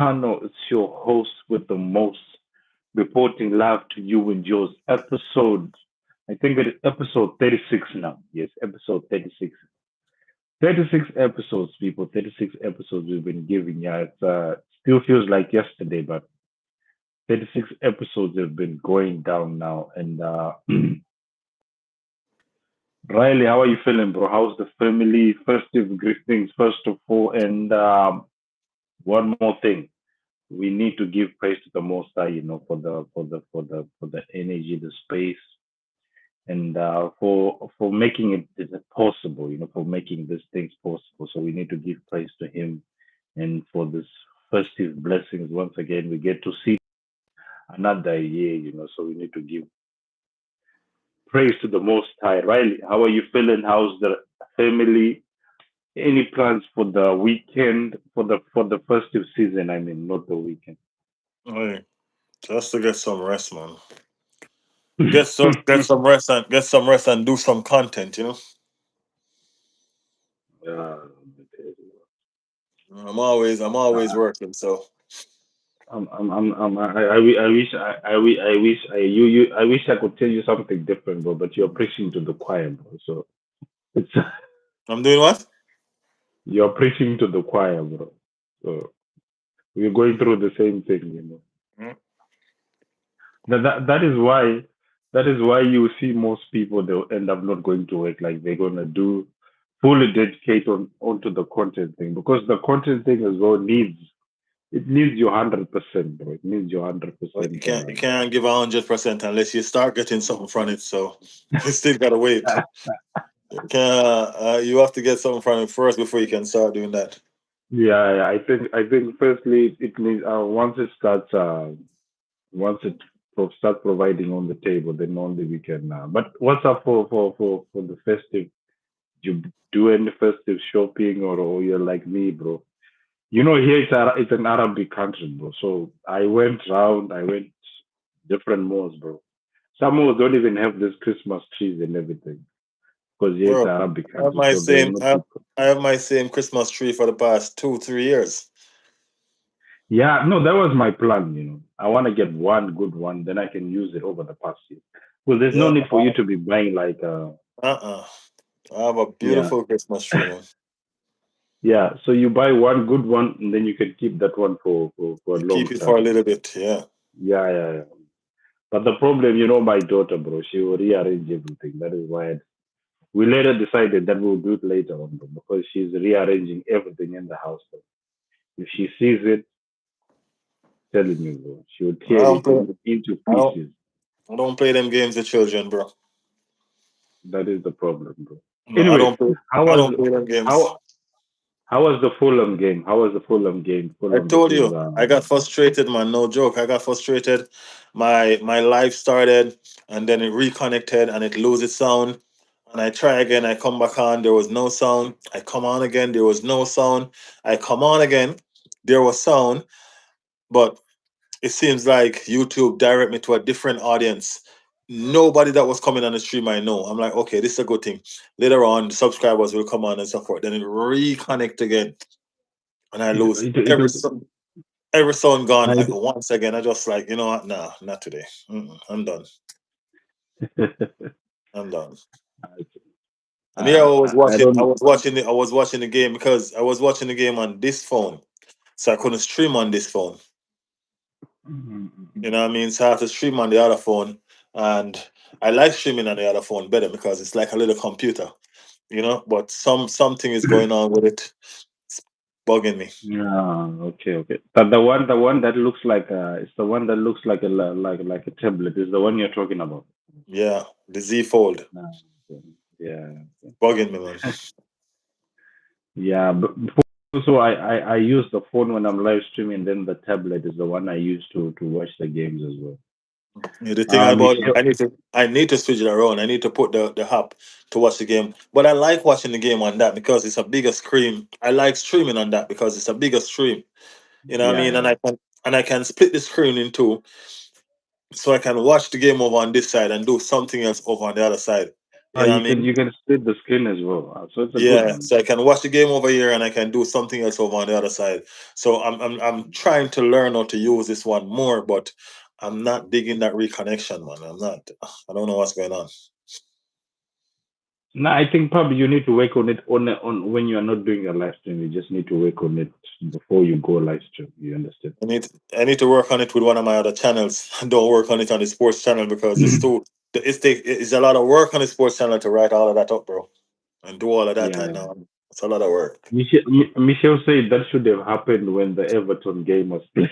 Channel. It's your host with the most, reporting live to you and yours. Episode, I think it is episode 36 now. Yes, episode 36. 36 episodes, people. 36 episodes we've been giving. Yeah, it still feels like yesterday, but 36 episodes have been going down now. And Riley, how are you feeling, bro? How's the family? Festive greetings, first of all. And one more thing. We need to give praise to the Most High, for the energy, the space, and for making it possible, for making these things possible. So we need to give praise to Him, and for this festive blessings. Once again, we get to see another year, So we need to give praise to the Most High. Riley, how are you feeling? How's the family? Any plans for the weekend for the festive season? I mean, not the weekend. Hey, just to get some rest, man. Get some rest and do some content. Yeah, I'm always working, so I wish I wish I wish I could tell you something different, bro. But you're preaching to the choir, bro. So it's I'm doing what? you're preaching to the choir, bro. So we're going through the same thing. Mm. That is why you see most people they'll end up not going to work. Like they're gonna do fully dedicate onto the content thing because the content thing as well needs your 100%, bro. It needs your hundred Well, you percent. can't you can't give 100% unless you start getting something from it. So you still gotta wait. You have to get something from it first before you can start doing that. Yeah, yeah, I think firstly it needs once it start providing on the table, then only we can. But what's up for the festive? You do any festive shopping or you're like me, bro? Here it's an Arabic country, bro. So I went different malls, bro. Some malls don't even have this Christmas trees and everything because here it's Bro, Arabic I have country, my so they will same not I, be. I have my same Christmas tree for the past 2-3 years. Yeah, no, that was my plan. I want to get one good one, then I can use it over the past year. Well, there's no Yeah. need for you to be buying like, Uh-uh. I have a yeah, beautiful Christmas tree, man. yeah. So you buy one good one, and then you can keep that one for a long Keep it for a time. little bit, yeah. Yeah, yeah, yeah. But the problem, my daughter, bro, she will rearrange everything. That is why we later decided that we'll do it later on, bro, because she's rearranging everything in the house. Bro. If she sees it, telling you, bro, she will I tear don't it play. into I don't. pieces. I don't play them games with children, bro. That is the problem, bro. No, I Anyways, don't play. how I was don't play them games. how how was the Fulham game? How was the Fulham game? I Fulham told versus you, I got frustrated, man. No joke. I got frustrated. My live started, and then it reconnected, and it loses sound. And I try again. I come back on. There was no sound. I come on again. There was no sound. I come on again. There was sound, but it seems like YouTube direct me to a different audience. Nobody that was coming on the stream I know. I'm like, okay, this is a good thing. Later on, the subscribers will come on and so forth. Then it reconnect again, and I it, lose it, every sound gone it, once again. I just like, you know what? Nah, not today. I'm done. it, I'm done. And here I don't. I was watching the game because I was watching the game on this phone, so I couldn't stream on this phone. You know what I mean? So I have to stream on the other phone, and I like streaming on the other phone better because it's like a little computer, But something is going on with it, it's bugging me. Yeah, okay, okay. But the one that looks like it's the one that looks like like a tablet is the one you're talking about. Yeah, the Z Fold Ah, okay. Yeah, bugging me, man. yeah. But so I use the phone when I'm live streaming. Then the tablet is the one I use to watch the games as well. Yeah, the thing about it, If I need to switch it around. I need to put the app to watch the game. But I like watching the game on that because it's a bigger screen. I like streaming on that because it's a bigger stream. You know what I Yeah, mean? yeah. And I can split the screen in two, so I can watch the game over on this side and do something else over on the other side. You know what I mean? you can split the screen as well. So it's a good Yeah, one. so I can watch the game over here and I can do something else over on the other side. So I'm trying to learn how to use this one more, but I'm not digging that reconnection, man. I'm not. I don't know what's going on. No, I think probably you need to work on it on when you are not doing a live stream. You just need to work on it before you go live stream. You understand? I need to work on it with one of my other channels. Don't work on it on the sports channel because it's a lot of work on the sports channel to write all of that up, bro, and do all of that. I Yeah. know it's a lot of work. Michelle said that should have happened when the Everton game was played.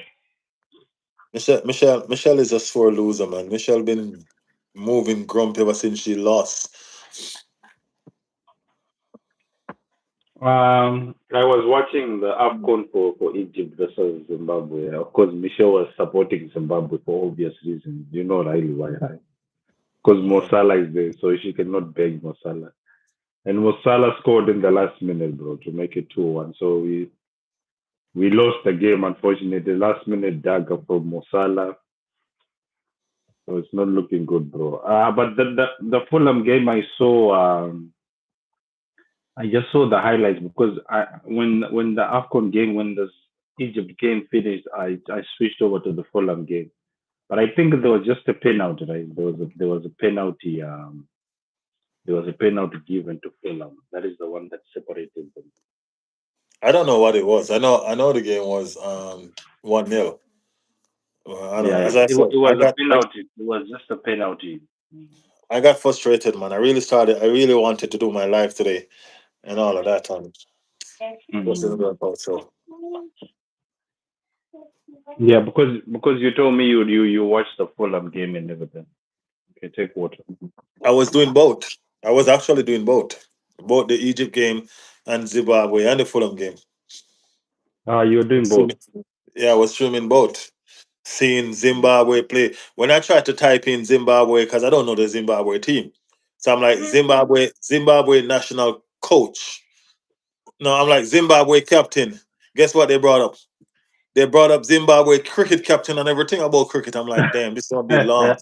Michelle is a sore loser, man. Michelle been moving grumpy ever since she lost. I was watching the AFCON for Egypt versus Zimbabwe. Of course, Michelle was supporting Zimbabwe for obvious reasons. You know really why, right? Because Mo Mm. Salah is there, so she cannot beg Mo Salah. And Mo Salah scored in the last minute, bro, to make it 2-1. So we lost the game, unfortunately. Last minute dagger from Mo Salah. So it's not looking good, bro. But the Fulham game I just saw the highlights because when the AFCON game, when the Egypt game finished, I switched over to the Fulham game. But I think there was just a penalty, right? There was a penalty given to Fulham. That is the one that separated them. I don't know what it was. I know the game was 1-0. I don't Yeah, know. yeah. As I said, It was a penalty. It was just a penalty. I got frustrated, man. I really wanted to do my live today and all of that, and it wasn't Mm. work out. So Yeah, because you told me you watched the Fulham game and everything. Okay, take water. I was doing both. I was actually doing both the Egypt game and Zimbabwe and the Fulham game. You're doing both. Yeah, I was streaming both. Seeing Zimbabwe play. When I tried to type in Zimbabwe, because I don't know the Zimbabwe team, so I'm like Zimbabwe national coach. No, I'm like Zimbabwe captain. Guess what they brought up? They brought up Zimbabwe cricket captain and everything about cricket. I'm like, damn, this is gonna be long.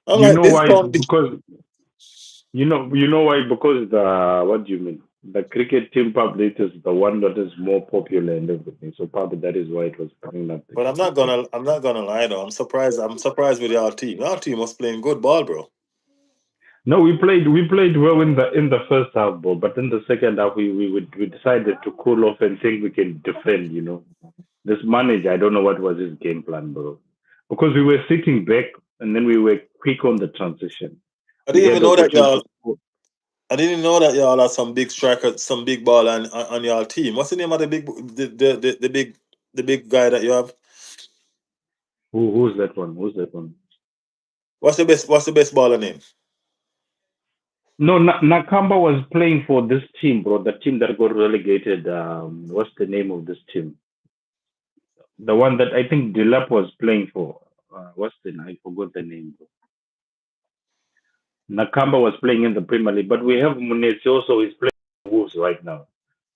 I'm You like, know this is why? gonna be. Because you know why? Because the what do you mean? The cricket team probably is the one that is more popular and everything. So probably that is why it was coming up But I'm not gonna lie though. I'm surprised with our team. Our team was playing good ball, bro. No, we played well in the first half, bro. But in the second half, we decided to cool off and think we can defend. You know, this manager, I don't know what was his game plan, bro. Because we were sitting back and then we were quick on the transition. I We didn't had even the know that opportunity y'all. to score. I didn't know that y'all had some big striker, some big ball on your team. What's the name of the big guy that you have? Who's that one? Who's that one? What's the best baller name? No, Nakamba was playing for this team, bro. The team that got relegated. What's the name of this team? The one that I think Dilap was playing for. What's the name? I forgot the name, bro. Nakamba was playing in the Premier League, but we have Munez also. He's playing for Wolves right now,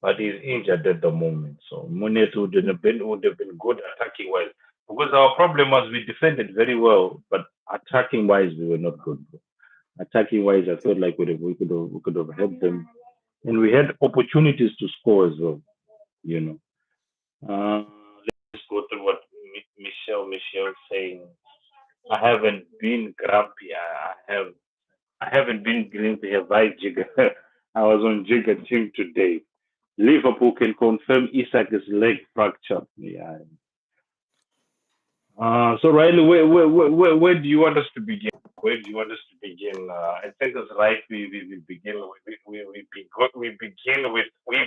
but he's injured at the moment. So Munez would have been good attacking wise because our problem was we defended very well, but attacking wise we were not good, bro. Attacking wise, I felt like we could have helped them, and we had opportunities to score as well. You know. Let's go through what Michelle saying. I haven't been grumpy. I haven't been grumpy. Have I, Jigger? I was on Jigger team today. Liverpool can confirm Isak's leg fracture. Yeah. So Riley, where do you want us to begin? Where do you want us to begin? I think it's right. We begin. We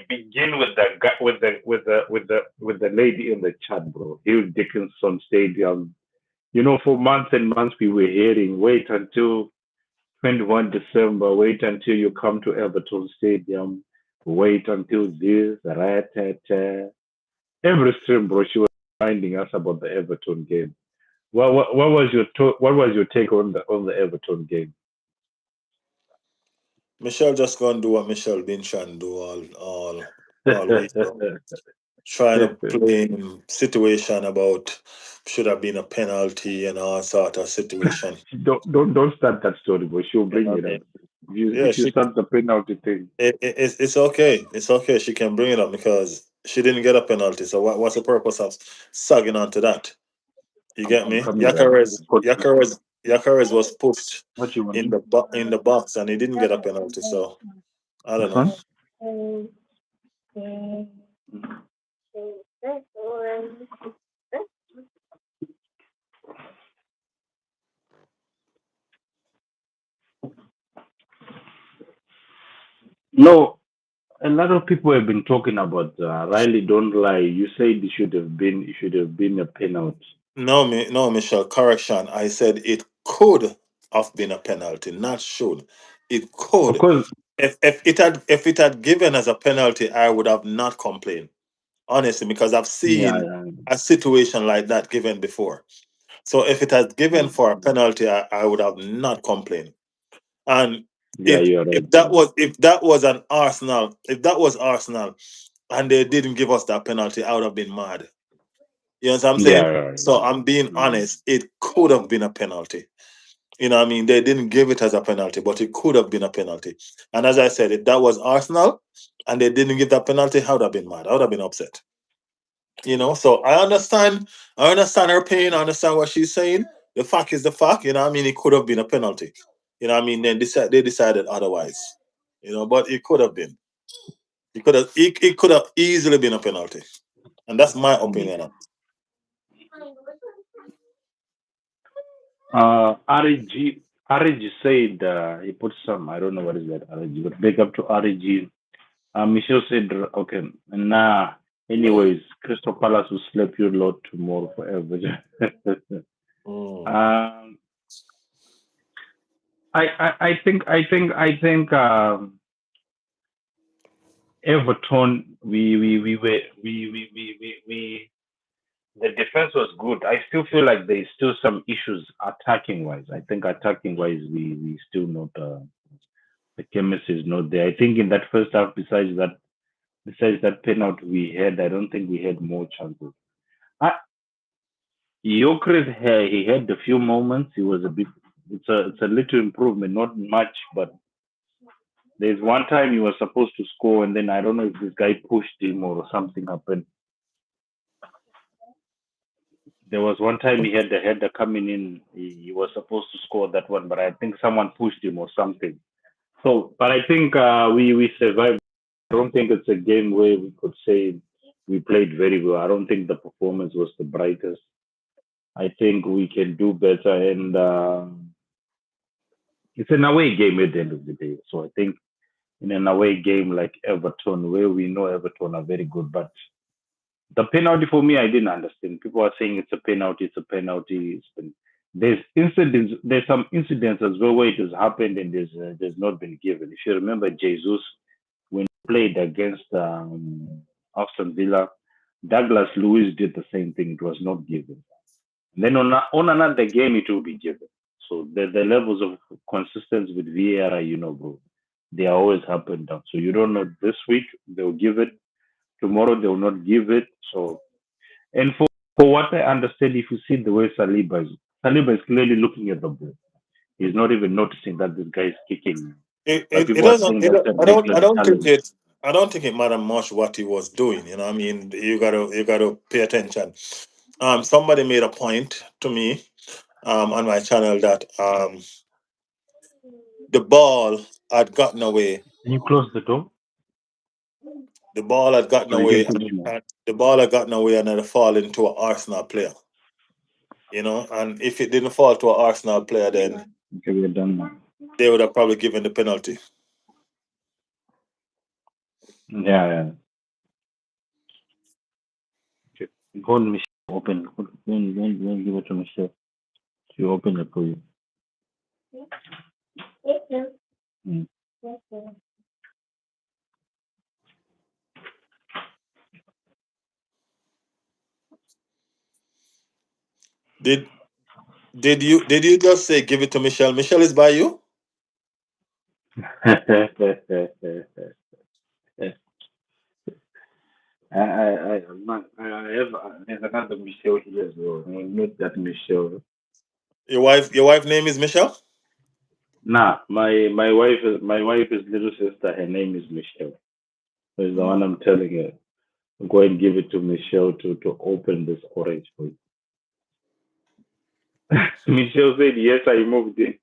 begin with the with the lady in the chat, bro. Hill Dickinson Stadium. You know, for months and months we were hearing, wait until 21 December, wait until you come to Everton Stadium, wait until this, that. Every stream, bro, she was reminding us about the Everton game. What was what was your take on the Everton game? Michelle just gonna do what Michelle been trying to do all week, bro. trying to play in situation about should have been a penalty and all sort of situation. Don't start that story, but she'll You bring know it what I up. mean? Yeah, If you she start the penalty thing, it's okay. It's okay. She can bring it up because she didn't get a penalty. So what's the purpose of sagging on to that? You get I'm me? coming right now. Gyökeres was pushed What you want? in in the box and he didn't get a penalty. So I This don't know. one? No, a lot of people have been talking about Riley. Don't lie. You said it should have been a penalty. No, no, Michelle. Correction. I said it could have been a penalty, not should. It Of could. course, If it had given as a penalty, I would have not complained honestly because I've yeah, seen yeah, a situation like that given before. So if it had given for a penalty, I would have not complained. And yeah, you're right. if that was an Arsenal, if that was Arsenal and they didn't give us that penalty, I would have been mad. You know what I'm Yeah, saying? right. So I'm being Mm. honest. It could have been a penalty. You know what I mean? They didn't give it as a penalty, but it could have been a penalty. And as I said, if that was Arsenal and they didn't give that penalty, I would have been mad. I would have been upset. You know, so I understand her pain, I understand what she's saying. The fact is the fact, you know what I mean? It could have been a penalty. You know what I mean? They decided otherwise. You know, but it could have been. It could have easily been a penalty. And that's my Mm. opinion on it. RG said he put some. I don't know what is that RG, but big up to RG. Michelle said, okay, nah. Anyways, Crystal Palace will slap you lot tomorrow forever. Mm. um, I think Everton we the defense was good. I still feel like there's still some issues attacking wise. I think attacking wise we still not the chemistry is not there. I think in that first half, besides that penalty we had, I don't think we had more chances. Uh, Gyökeres, he had a few moments. He was a bit. It's a little improvement, not much, but there's one time he was supposed to score, and then I don't know if this guy pushed him or something happened. There was one time he had the header coming in. He was supposed to score that one, but I think someone pushed him or something. So, but I think we survived. I don't think it's a game where we could say we played very well. I don't think the performance was the brightest. I think we can do better, and it's an away game at the end of the day. So I think in an away game like Everton, where we know Everton are very good, but the penalty for me, I didn't understand. People are saying it's a penalty, it's a penalty. There's some incidents as well where it has happened and there's not been given. If you remember Jesus when he played against Aston Villa, Douglas Lewis did the same thing. It was not given. And then on another game, it will be given. So the levels of consistency with VAR, bro, they are always up and down. So you don't know this week they'll give it, tomorrow they will not give it. So and for what I understand, if you see the way Saliba is clearly looking at the ball. He's not even noticing that this guy is kicking. But It people are doesn't saying that's a reckless challenge. I don't think it mattered much what he was doing. You know, what I mean, you gotta pay attention. Somebody made a point to me on my channel that the ball had gotten away. Can you close the door The ball had gotten so we can away, put you on? and the ball had gotten away and had fallen into an Arsenal player. You know, and if it didn't fall to an Arsenal player, then Okay, we're done now. they would have probably given the penalty. Yeah, yeah. Okay. Go on, Michelle. Open. Go give it to Michelle. She open it for you. Mm. Did did you just say give it to Michelle? Michelle is by you. I have another Michelle here as well. No, not that Michelle. Your wife name is Michelle? Nah, my wife is little sister. Her name is Michelle. So it's the one Mm. I'm telling her. Go and give it to Michelle to open this orange for you. Michelle said yes. I moved in.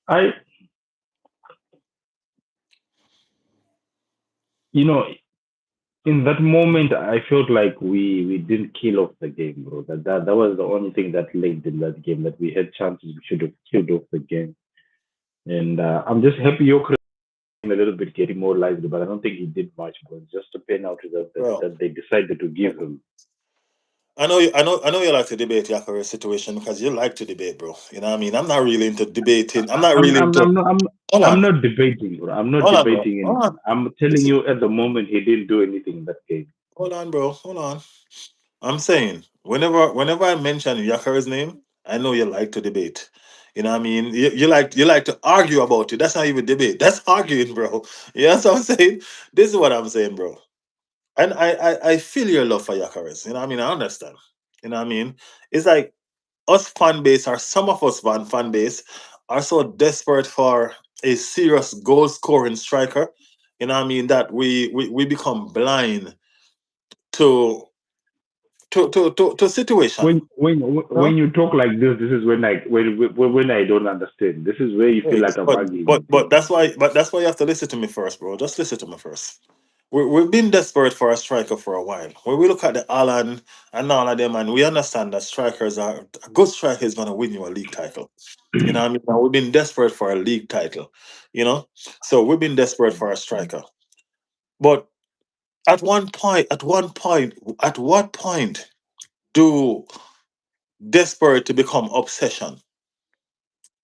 I, you know, in that moment, I felt like we didn't kill off the game, bro. That was the only thing that lagged in that game. That we had chances, we should have killed off the game. And I'm just happy Gyökeres a little bit getting more lively, but I don't think he did much. But just a penalty Bro, that they decided to give him. I know you like to debate Gyökeres situation because you like to debate, bro. You know what I mean? I'm not really into debating. I'm not really into. Hold I'm on, not debating, bro. I'm not hold on, bro. debating Hold anything. on. I'm telling Listen, you, at the moment, he didn't do anything in that game. hold on, bro. Hold on. I'm saying whenever I mention Gyökeres' name, I know you like to debate. You know what I mean? You like to argue about it. That's not even debate. That's arguing, bro. You know what I'm saying? This is what I'm saying, bro. And I feel your love for Gyökeres. You know what I mean? I understand. You know what I mean? It's like us fan base, or some of us fan base, are so desperate for a serious goal scoring striker. You know what I mean? That we become blind to to situation. When Huh? you talk like this is when I don't understand. This is where you feel Wait, like I'm but arguing but with you. but that's why you have to listen to me first, bro. Just listen to me first. We've been desperate for a striker for a while. When we look at the Alan and all of them, and we understand that strikers are a good striker is going to win you a league title. You know what I mean? And we've been desperate for a league title. You know, so we've been desperate for a striker. But at what point do desperate to become obsession?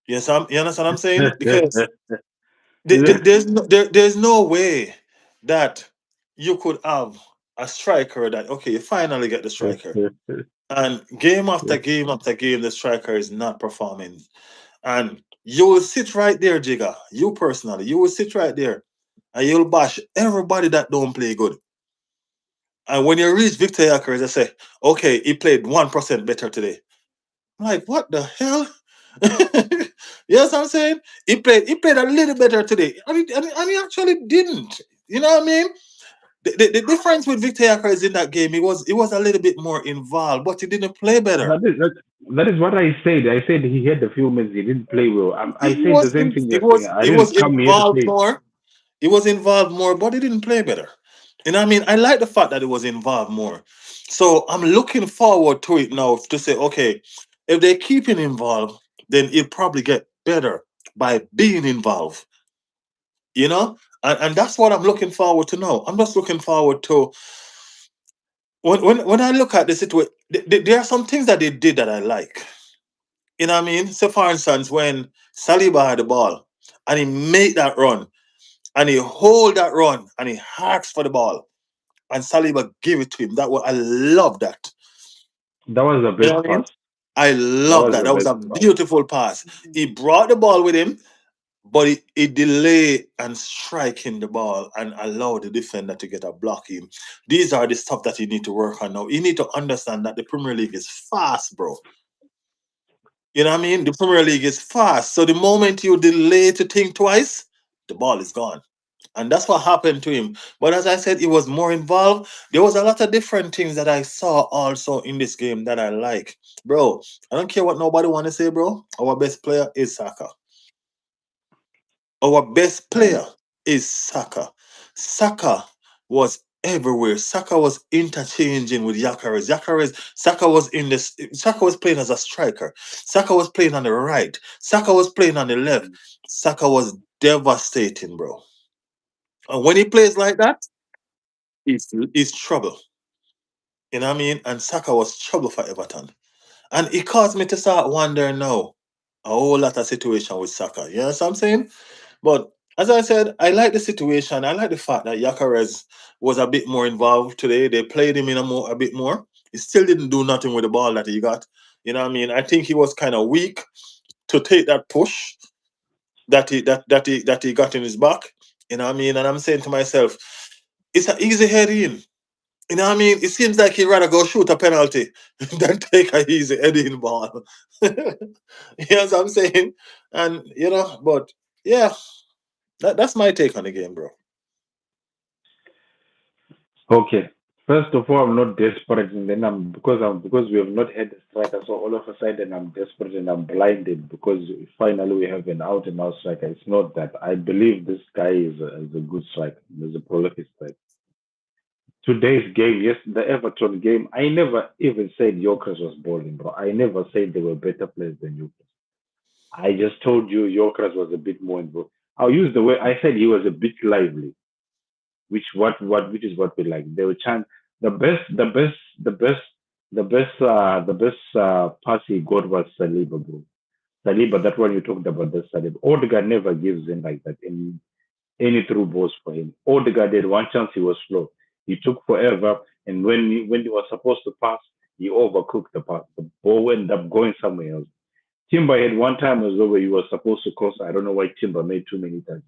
Yes, you understand what I'm saying? Because there's no way that you could have a striker that, okay, you finally get the striker, and game after game after game the striker is not performing, and you will sit right there, Jigga, you personally, you will sit right there and you'll bash everybody that don't play good. And when you reach Victor Gyökeres, they say, okay, he played 1% better today. I'm like, what the hell? Yes, I'm saying he played a little better today, and he actually didn't. You know what I mean? The difference with Victor Gyökeres in that game, he was a little bit more involved, but he didn't play better. That is what I said. I said he had a few minutes. He didn't play well. I He said the was same in, thing he you're saying. was I he didn't was come here to involved play. more. He was involved more, but he didn't play better. You know what I mean? I like the fact that he was involved more. So I'm looking forward to it now to say, okay, if they keep him involved, then he'll probably get better by being involved. You know? And that's what I'm looking forward to now. I'm just looking forward to when I look at the situation, there are some things that they did that I like. You know what I mean? So for instance, when Saliba had the ball and he made that run and he hold that run and he hacks for the ball and Saliba give it to him. That was I love that. That was the You know best what I mean? pass. I That love was that. the That was best a pass. beautiful pass. He brought the ball with him, but he delay and striking the ball and allow the defender to get a block in. These are the stuff that you need to work on now. You need to understand that the Premier League is fast, bro. You know what I mean? The Premier League is fast. So the moment you delay to think twice, the ball is gone. And that's what happened to him. But as I said, he was more involved. There was a lot of different things that I saw also in this game that I like. Bro, I don't care what nobody want to say, bro. Our best player is Saka. Our best And player is Saka. Saka was everywhere. Saka was interchanging with Gyökeres. Saka was in this. Saka was playing as a striker. Saka was playing on the right. Saka was playing on the left. Saka was devastating, bro. And when he plays like that, it's trouble. You know what I mean? And Saka was trouble for Everton. And it caused me to start wondering now a whole lot of situation with Saka. You know what I'm saying? But as I said, I like the situation. I like the fact that Gyökeres was a bit more involved today. They played him in a bit more. He still didn't do nothing with the ball that he got. You know what I mean? I think he was kind of weak to take that push that he got in his back. You know what I mean? And I'm saying to myself, it's an easy head in. You know what I mean? It seems like he'd rather go shoot a penalty than take a easy heading ball. You know what I'm saying? And but yeah, that's my take on the game, bro. Okay. First of all, I'm not desperate, and then because we have not had a striker, so all of a sudden I'm desperate and I'm blinded because finally we have an out and out striker. It's not that. I believe this guy is a good striker. He's a prolific striker. Today's game, yes, the Everton game, I never even said Gyökeres was balling, bro. I never said they were better players than Gyökeres. I just told you Gyökeres was a bit more involved. I'll use the way I said he was a bit lively, which is what we like. They were chance the best the best the best the best pass he got was Saliba, bro. Saliba, that one you talked about, the Saliba. Odegaard never gives in like that. Any through balls for him. Odegaard did one chance he was slow. He took forever, and when he was supposed to pass, he overcooked the pass. The ball ended up going somewhere else. Timber had one time as well where he was supposed to cross. I don't know why Timber made too many times.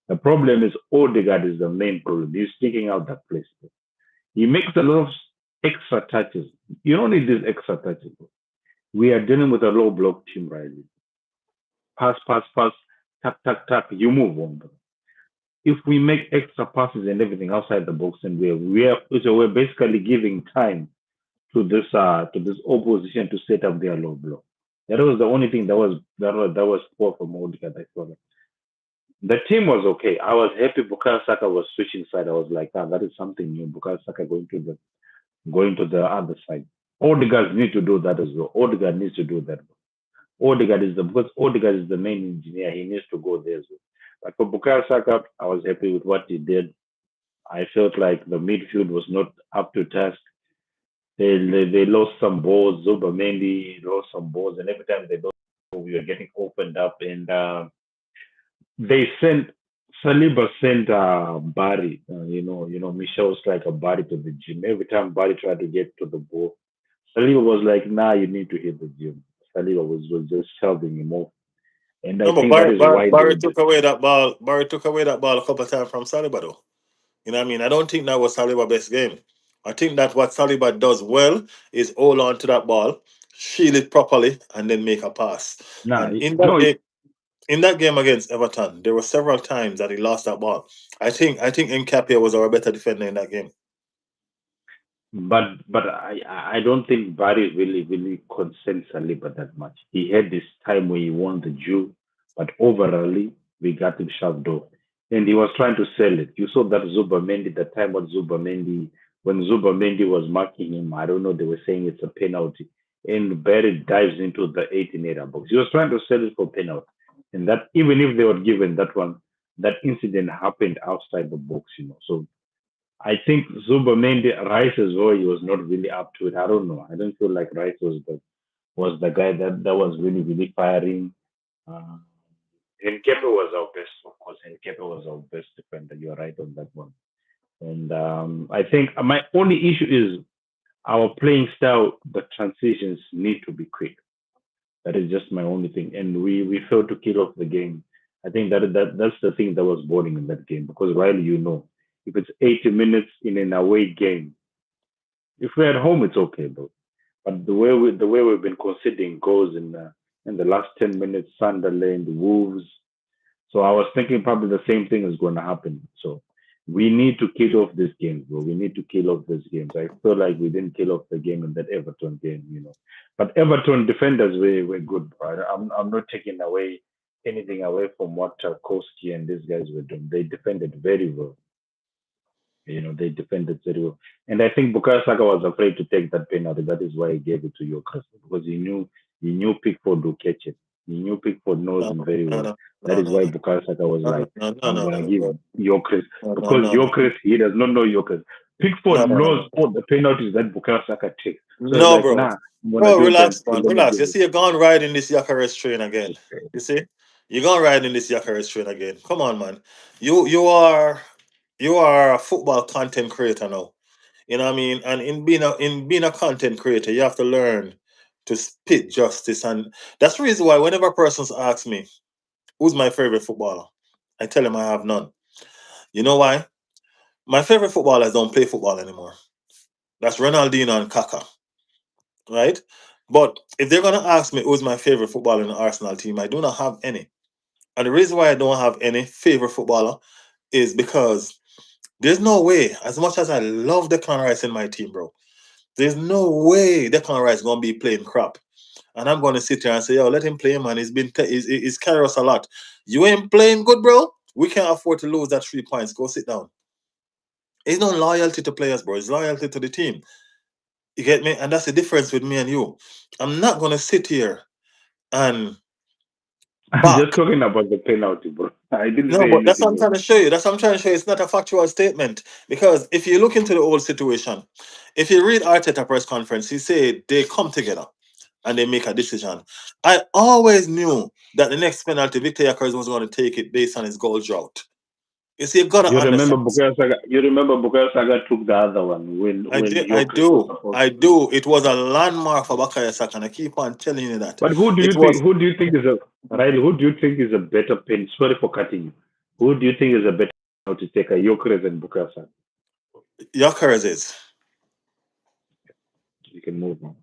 The problem is Odegaard is the main problem. He's sticking out that place. He makes a lot of extra touches. You don't need these extra touches. We are dealing with a low block team right now. Pass, pass, pass, tap, tap, tap. You move on. If we make extra passes and everything outside the box, and we're basically giving time to this opposition to set up their low block. That was the only thing that was poor from Odegaard. I thought the team was okay. I was happy Bukayo Saka was switching side. I was like, ah, that is something new. Bukayo Saka going to the other side. Odegaard need to do that as well. Odegaard needs to do that. Because Odegaard is the main engineer. He needs to go there as well. But for Bukayo Saka, I was happy with what he did. I felt like the midfield was not up to task. They lost some balls. Zuba Mendy lost some balls, and every time they lost, we were getting opened up. And they sent Saliba sent Barry. Michel's like a Barry to the gym. Every time Barry tried to get to the ball, Saliba was like, "Nah, you need to hit the gym." Saliba was just shoving him off, and I No, but think that is why they Barry just took away that ball. Barry took away that ball a couple of times from Saliba, though. You know what I mean? I don't think that was Saliba's best game. I think that what Saliba does well is hold on to that ball, shield it properly, and then make a pass. nah. And No, in that game against Everton, there were several times that he lost that ball. I think Nkapia was our better defender in that game. but I don't think Barry really concerned Saliba that much. He had this time where he won the Jew, but overall we got him shoved off, and he was trying to sell it. You saw that Zubamendi, the time when Zubamendi was marking him. I don't know. They were saying it's a penalty, and Barry dives into the 18-meter box. He was trying to sell it for penalty, and that even if they were given that one, that incident happened outside the box. So I think Zubamendi Rice as well. He was not really up to it. I don't know. I don't feel like Rice was the guy that was really firing. Uh, Henkepe was our best, of course. Henkepe was our best defender. You're right on that one. And I think my only issue is our playing style. The transitions need to be quick. That is just my only thing. And we failed to kill off the game. I think that's the thing that was boring in that game because Riley, if it's 80 minutes in an away game, if we're at home, it's okay, bro. But the way we've been conceding goals in the last 10 minutes, Sunderland, Wolves. So I was thinking probably the same thing is going to happen. So we need to kill off this game, bro. We need to kill off these games. I feel like we didn't kill off the game in that Everton game. But Everton defenders were good, bro. I'm not taking anything away from what Tarkowski and these guys were doing. They defended very well. They defended very well. And I think Bukayo Saka was afraid to take that penalty. That is why he gave it to Gyökeres because he knew Pickford would catch it. He knew Pickford knows No, him very no, well. no, That no, is no, why Bukayo Saka was no, like, no, no, I'm no, gonna no, give bro. Gyökeres No, no, because no, no, Gyökeres he does not know Gyökeres. no, Pickford no, no, knows no. all the penalties that Bukayo Saka takes. So he's No, like, bro. nah, I'm gonna Bro, give them. relax, man. Let me Relax. give You it. see, you're going riding this Gyökeres train again. Okay. You see? You're going riding this Gyökeres train again. Come on, man. You are a football content creator now. You know what I mean? And in being a content creator, you have to learn to spit justice. And that's the reason why whenever persons ask me, who's my favorite footballer? I tell them I have none. You know why? My favorite footballers don't play football anymore. That's Ronaldinho and Kaká, right? But if they're gonna ask me who's my favorite footballer in the Arsenal team, I do not have any. And the reason why I don't have any favorite footballer is because there's no way, as much as I love Declan Rice in my team, bro, there's no way Declan Rice gonna be playing crap. And I'm gonna sit here and say, yo, let him play, man. He's carried us a lot. You ain't playing good, bro. We can't afford to lose that 3 points. Go sit down. It's not loyalty to players, bro. It's loyalty to the team. You get me? And that's the difference with me and you. I'm not gonna sit here and I'm back. just talking about the penalty, bro. I didn't No, say but that's what anything I'm else. trying to show you. That's what I'm trying to show you. It's not a factual statement. Because if you look into the old situation, if you read Arteta press conference, he said they come together and they make a decision. I always knew that the next penalty, Victor Gyökeres was going to take it based on his goal drought. You see, you gotta You remember understand. Bukayo Saka? You remember Bukayo Saka took the other one when I Gyökeres was do, supposed I to do it. do. It was a landmark for Bakaya Saka, and I keep on telling you that. But who do It you think? was Who do you think is a right? Who do you think is a better pen? Sorry for cutting you. Who do you think is a better penalty taker, Gyökeres and Bukayo Saka? Gyökeres is. You can move on.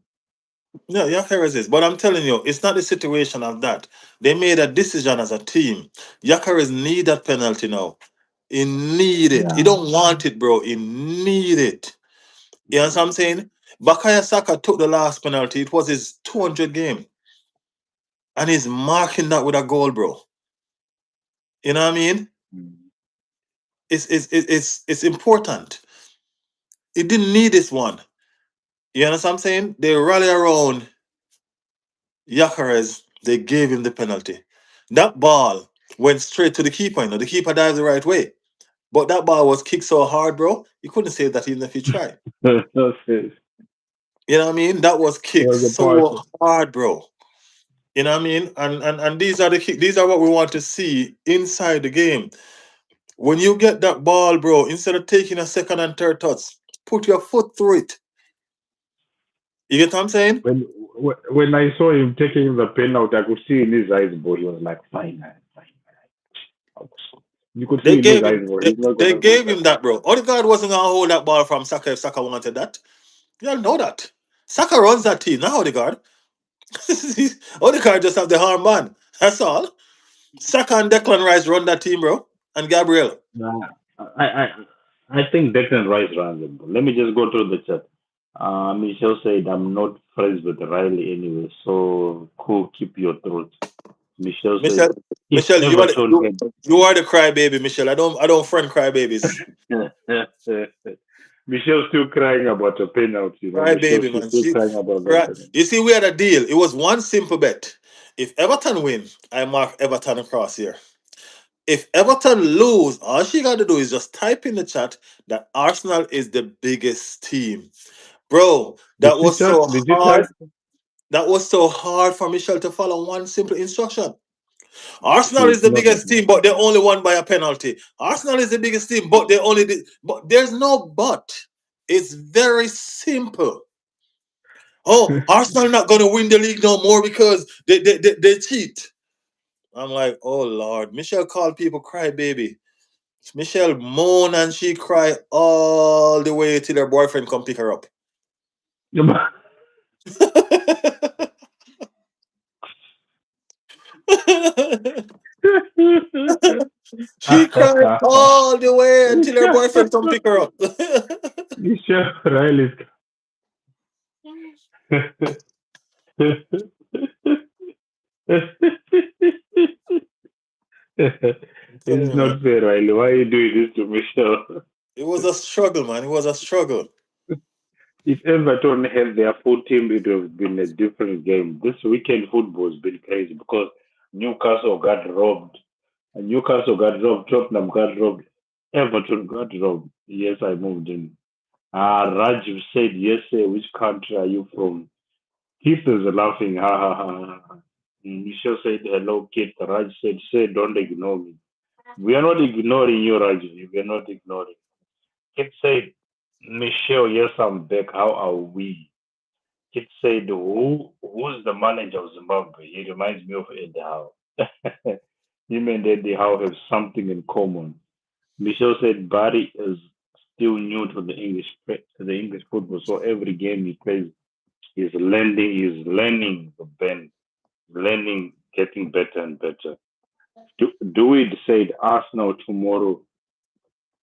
Yeah, Gyökeres is. But I'm telling you, it's not the situation of that. They made a decision as a team. Gyökeres need that penalty now. He need it. He Yeah. don't want it, bro. He need it. You know what I'm saying? Bakaya Saka took the last penalty. It was his 200 game. And he's marking that with a goal, bro. You know what I mean? Mm. It's important. He didn't need this one. You understand what I'm saying? They rally around Gyökeres. They gave him the penalty. That ball went straight to the keeper. You know, the keeper dived the right way. But that ball was kicked so hard, bro. You couldn't save that even if you tried. It You know what I mean? That was kicked was a so partial. hard, bro. You know what I mean? And these are what we want to see inside the game. When you get that ball, bro, instead of taking a second and third touch, put your foot through it. You get what I'm saying? When when I saw him taking the penalty, I could see in his eyes, bro. He was like, "Fine, man, fine." You could see They in his gave eyes, him bro. they, He's not they gonna lose gave that. him that, bro. Odegaard wasn't gonna hold that ball from Saka if Saka wanted that. Y'all know that. Saka runs that team, not Odegaard. Odegaard just have the armband. That's all. Saka and Declan Rice run that team, bro. And Gabriel. Nah, I I I think Declan Rice runs it. Bro. Let me just go through the chat. Michelle said, "I'm not friends with Riley anyway, so cool. Keep your throat." Michelle said, Michelle, "If Michelle, Everton had." you are the crybaby, Michelle. I don't friend crybabies. Michelle's still crying about a penalty. You know, Crybaby, She's man. still crying about that Right. penalty. You see, we had a deal. It was one simple bet. If Everton win, I mark Everton across here. If Everton lose, all she got to do is just type in the chat that Arsenal is the biggest team. Bro, Did that you was type? so Did you hard. type? That was so hard for Michelle to follow one simple instruction. Arsenal She's is the not. biggest team, but they only won by a penalty. Arsenal is the biggest team, but they only did. But there's no but. It's very simple. Oh, Arsenal not gonna win the league no more because they cheat. I'm like, oh Lord. Michelle called people cry baby. Michelle moan and she cry all the way till her boyfriend come pick her up. She cried all the way until her boyfriend come pick her up. Michelle Riley. Telling It's you, man. not fair, Riley. Why are you doing this to Michelle? It was a struggle, man. It was a struggle. If Everton had their full team, it would have been a different game. This weekend football has been crazy because Newcastle got robbed. And Newcastle got robbed, Tottenham got robbed, Everton got robbed. Yes, I moved in. Raj said, yes, sir. Which country are you from? Keith is laughing. Ha ha ha ha. Ha. Michelle said, hello, Keith. Raj said, say, don't ignore me. We are not ignoring you, Raj. We are not ignoring. Keith said, Michelle, yes, I'm back. How are we? Kid said, who's the manager of Zimbabwe? He reminds me of Eddie Howe. Him and Eddie Howe have something in common. Michelle said, Barry is still new to the English football. So every game he plays, he's learning the bend, learning, getting better and better. Do we decide Arsenal tomorrow?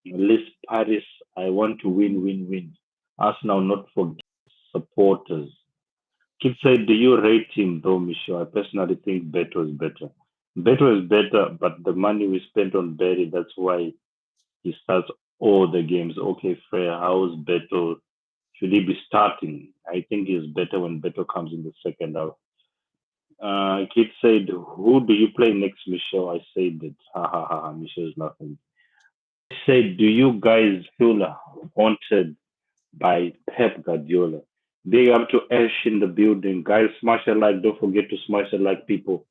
List Paris. I want to win, win, win. Arsenal not for supporters. Kid said, do you rate him though, Michelle? I personally think Beto is better. Beto is better, but the money we spent on Berry, that's why he starts all the games. Okay, fair. How's Beto? Should he be starting? I think he's better when Beto comes in the second half. Kid said, who do you play next, Michelle? I said it. Ha ha ha. ha. Michelle's laughing. I said, do you guys feel haunted by Pep Guardiola? Big up to Ash in the building. Guys, smash a like. Don't forget to smash a like, people.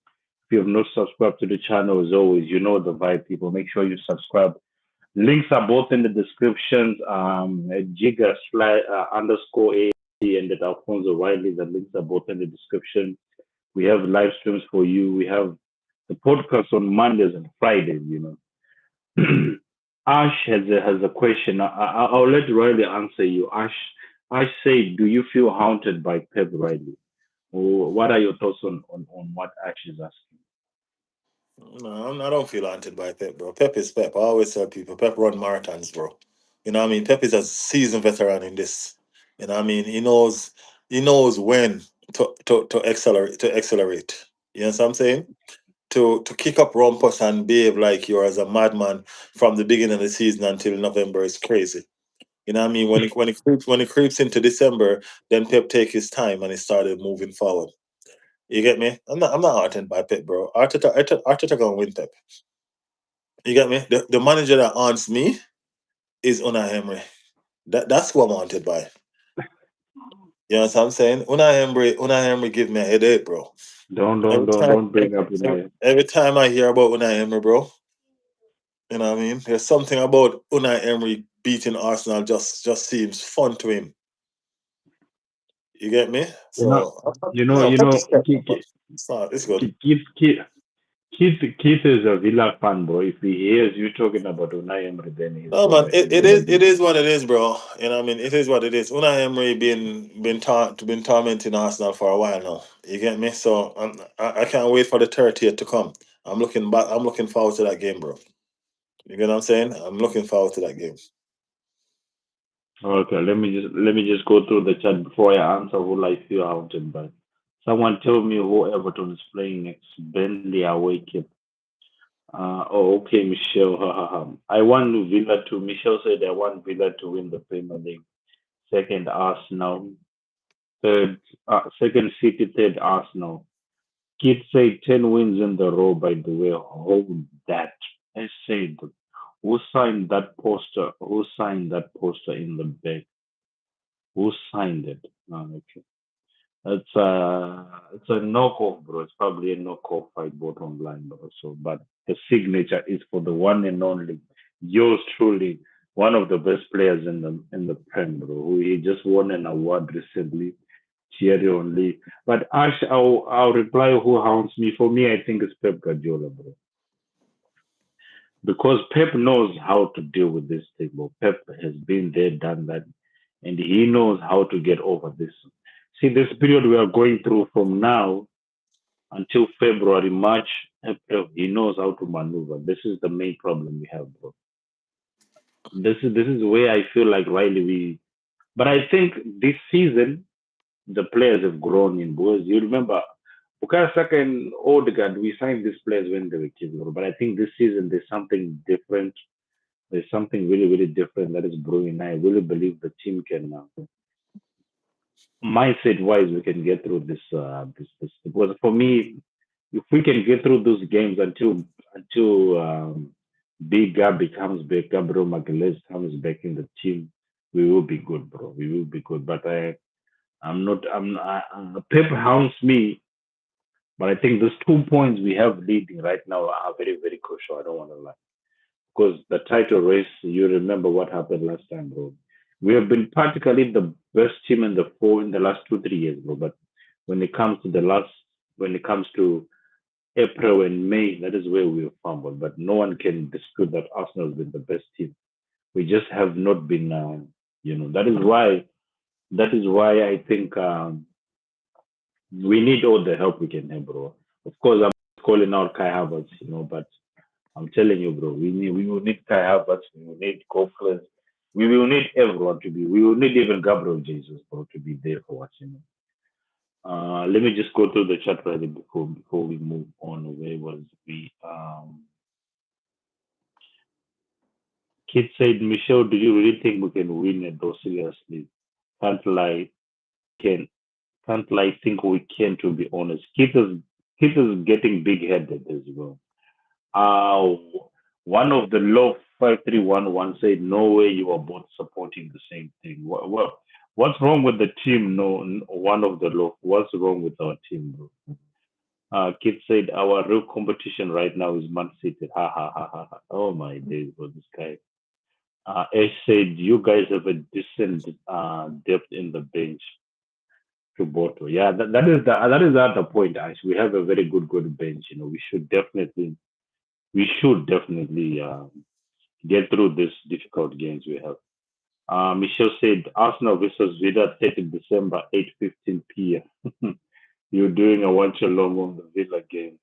If you have not subscribed to the channel, as always, you know the vibe, people. Make sure you subscribe. Links are both in the descriptions. Jigger underscore A and at Alfonso Wiley. The links are both in the description. We have live streams for you. We have the podcast on Mondays and Fridays, Ash has a question. I'll let Riley answer you. Ash said, do you feel haunted by Pep Riley? Or what are your thoughts on what Ash is asking? No, I don't feel haunted by Pep, bro. Pep is Pep. I always tell people, Pep run marathons, bro. You know what I mean? Pep is a seasoned veteran in this. You know what I mean? He knows when to accelerate. You know what I'm saying? To kick up rumpus and behave like you're as a madman from the beginning of the season until November is crazy. You know what I mean? When it creeps into December, then Pep take his time and he started moving forward. You get me? I'm not heartened by Pep, bro. Arteta gonna win Pep. You get me? The manager that haunts me is Unai Emery. That's who I'm haunted by. You know what I'm saying? Unai Emery give me a headache, bro. Don't don't Every don't time, don't bring up every, United. every time I hear about Unai Emery, bro, you know what I mean? There's something about Unai Emery beating Arsenal just seems fun to him. You get me? You know, So Pep is you know, Pep, but it's good. Keith, Keith, Keith is a Villa fan, bro. If he hears you talking about Unai Emery, then No man, it, he's it gonna is be. it is what it is, bro. You know what I mean? It is what it is. Unai Emery been tormenting Arsenal for a while now. You get me? So I can't wait for the 30th to come. I'm looking forward to that game, bro. You get what I'm saying? I'm looking forward to that game. Okay, let me just go through the chat before I answer who I feel haunted by. Someone tell me who Everton is playing next. Burnley away. Okay, Michelle. Ha, ha, ha. I want Villa to. Michelle said I want Villa to win the Premier League. Second, Arsenal. Third, second City. Third, Arsenal. Kids say 10 wins in the row. By the way, hold that. I said, who signed that poster? Who signed that poster in the back? Who signed it? Okay. It's a knockoff, bro. It's probably a knockoff I bought online, bro. So, but the signature is for the one and only, yours truly, one of the best players in the Prem, bro. Who he just won an award recently, Thierry Henry. But Ash, I'll reply who hounds me. For me, I think it's Pep Guardiola, bro, because Pep knows how to deal with this thing, bro. Pep has been there, done that, and he knows how to get over this. See, this period we are going through from now until February, March, April, he knows how to maneuver. This is the main problem we have, bro. This is where I feel like Riley but I think this season the players have grown in because you remember Bukayo Saka and Odegaard, we signed these players when they were kids, bro. But I think this season there's something different. There's something really, really different that is brewing. I really believe the team can mindset wise we can get through this because for me if we can get through those games until Big Gab becomes back, Gabriel Magalhaes comes back in the team, we will be good, bro. We will be good. But I'm not. Pep hounds me, but I think those 2 points we have leading right now are very, very crucial. I don't want to lie because the title race. You remember what happened last time, bro. We have been practically the best team in the four in the last 2 3 years, bro. But when it comes to when it comes to April and May, that is where we have fumbled. But no one can dispute that Arsenal has been the best team. We just have not been, that is why I think we need all the help we can have, bro. Of course, I'm calling out Kai Havertz, but I'm telling you, bro, we will need Kai Havertz, we will need Coughlin, we will need everyone to be, we will need even Gabriel Jesus, bro, to be there for us. Let me just go through the chat right before we move on. Where was we? Kid said, Michelle, do you really think we can win it though? Seriously, can't lie, can can't lie. Think we can, to be honest. Kid is getting big headed as well. Uh, One of the low 5311 said, "No way, you are both supporting the same thing. What's wrong with the team? No, one of the low. What's wrong with our team, bro?" Kid said, "Our real competition right now is Man City." Ha ha ha ha ha. Oh my days, bro, this guy. Ash said, "You guys have a decent depth in the bench to Boto." Yeah, that is the other point. Ash, we have a very good bench. We should definitely get through these difficult games we have. Michelle said, "Arsenal versus Villa, 30 December, 8:15 p.m. You're doing a watch along on the Villa game."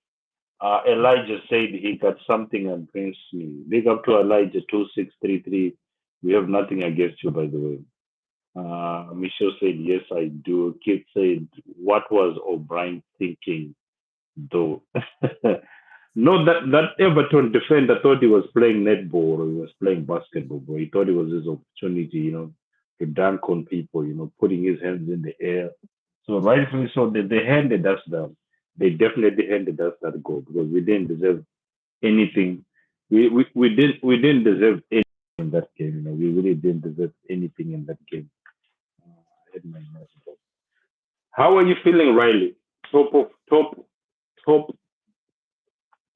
Elijah said he got something against me. Big up to Elijah 2633. We have nothing against you, by the way. Michelle said, "Yes, I do." Kid said, "What was O'Brien thinking, though?" No, that Everton defender thought he was playing netball or he was playing basketball, bro. He thought it was his opportunity, to dunk on people, putting his hands in the air. So rightfully so, they handed us they definitely handed us that goal because we didn't deserve anything. We didn't deserve anything in that game. We really didn't deserve anything in that game. I had my nerves, bro. How are you feeling, Riley? Top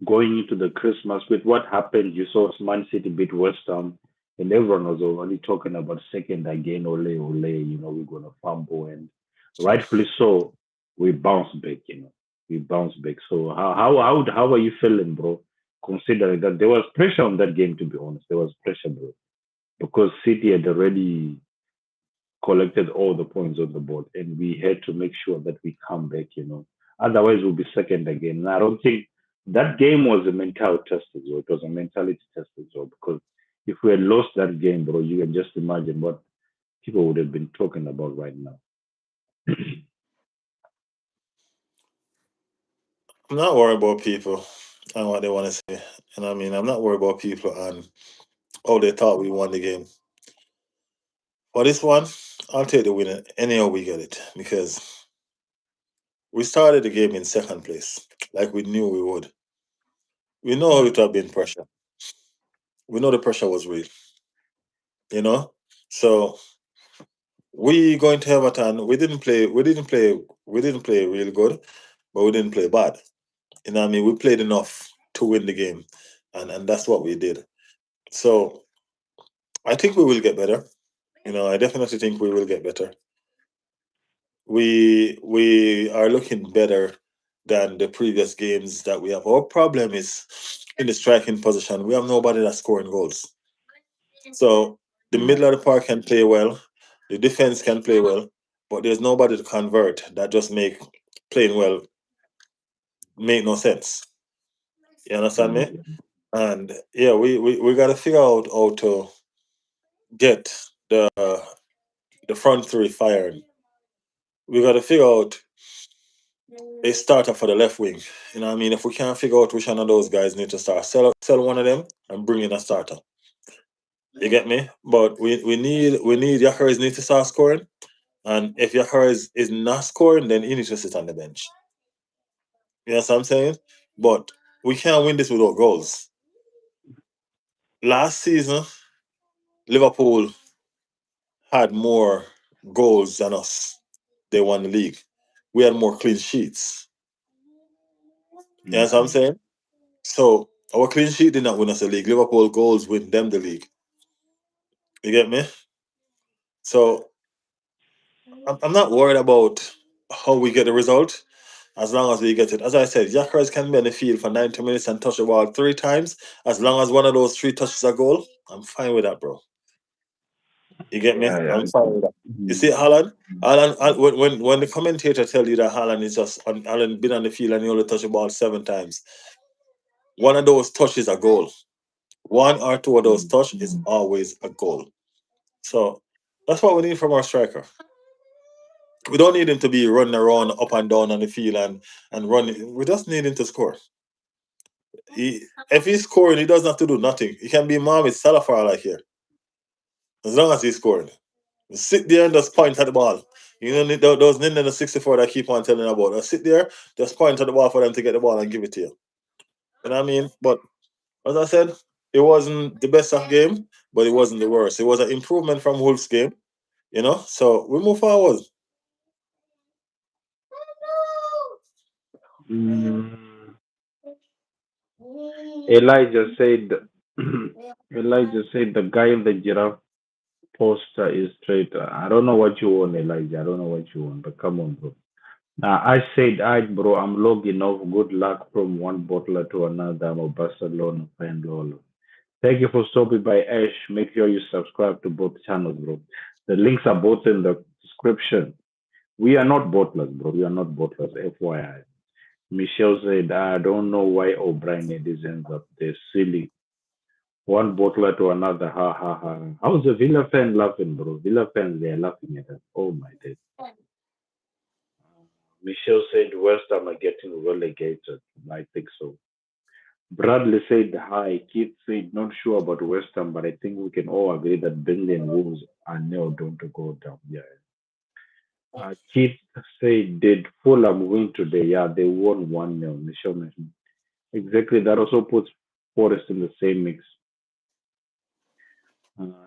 going into the Christmas with what happened. You saw Man City beat West Ham, and everyone was already talking about second again. Ole, ole, we're gonna fumble, and rightfully so, we bounced back. We bounced back. So how are you feeling, bro? Considering that there was pressure on that game, to be honest, there was pressure, bro, because City had already collected all the points on the board, and we had to make sure that we come back. Otherwise, we'll be second again. And I don't think that game was a mental test as well. It was a mentality test as well because if we had lost that game, bro, you can just imagine what people would have been talking about right now. I'm not worried about people and what they want to say. And I mean, I'm not worried about people and how they thought we won the game. For this one, I'll take the winner anyhow we get it because we started the game in second place, like we knew we would. We know it would have been pressure. We know the pressure was real, you know. So we going to Everton. We didn't play really good, but we didn't play bad. You know what I mean? We played enough to win the game, and that's what we did. So I think we will get better. I definitely think we will get better. We are looking better than the previous games that we have. Our problem is in the striking position. We have nobody that's scoring goals. So the Yeah. middle of the park can play well, the defense can play well, but there's nobody to convert that just make playing well make no sense. You understand me? Yeah. And yeah, we got to figure out how to get the front three firing. We got to figure out a starter for the left wing. You know what I mean? If we can't figure out which one of those guys need to start, sell one of them and bring in a starter. You get me? But we need Gyökeres need to start scoring. And if Gyökeres is not scoring, then he needs to sit on the bench. You know what I'm saying? But we can't win this without goals. Last season, Liverpool had more goals than us. They won the league. We had more clean sheets. You know what I'm Okay. saying? So our clean sheet did not win us the league. Liverpool goals win them the league. You get me? So I'm not worried about how we get the result as long as we get it. As I said, Gyökeres can be on the field for 90 minutes and touch the ball 3 times. As long as one of those 3 touches a goal, I'm fine with that, bro. You get me? Yeah, yeah. I'm fine with that. You see, Mm, Haaland, when the commentator tell you that Haaland is just on, Haaland been on the field and he only touched the ball 7 times, one of those touches a goal. One or two of those mm, touch is always a goal. So that's what we need from our striker. We don't need him to be running around up and down on the field and running. We just need him to score. If he's scoring, he doesn't have to do nothing. He can be Mohamed Salah for all I care. As long as he's scoring. Sit there and just point at the ball. You know, those Nintendo 64 that I keep on telling about. Just sit there, just point at the ball for them to get the ball and give it to you. You know what I mean? But as I said, it wasn't the best of game, but it wasn't the worst. It was an improvement from Wolves game, you know? So we move forward. mm. Elijah said, Elijah said the guy in the giraffe poster is straight. I don't know what you want, Elijah. I don't know what you want, but come on, bro. I said, I, bro, I'm logging off. Good luck from one bottler to another. I'm a Barcelona fan, lol. Thank you for stopping by, Ash. Make sure you subscribe to both channels, bro. The links are both in the description. We are not bottlers, bro. We are not bottlers, FYI. Michelle said, I don't know why O'Brien ends up there. Silly. One bottler to another. Ha ha ha. How's the Villa fan laughing, bro? Villa fans, they're laughing at us. Oh my days. Michelle said West Ham are getting relegated. I think so. Bradley said hi. Keith said not sure about West Ham, but I think we can all agree that Burnley and Wolves are nailed on to go down. Yeah. Keith said did Fulham win today? Yeah, they won 1-0. Michelle mentioned. Exactly. That also puts Forest in the same mix.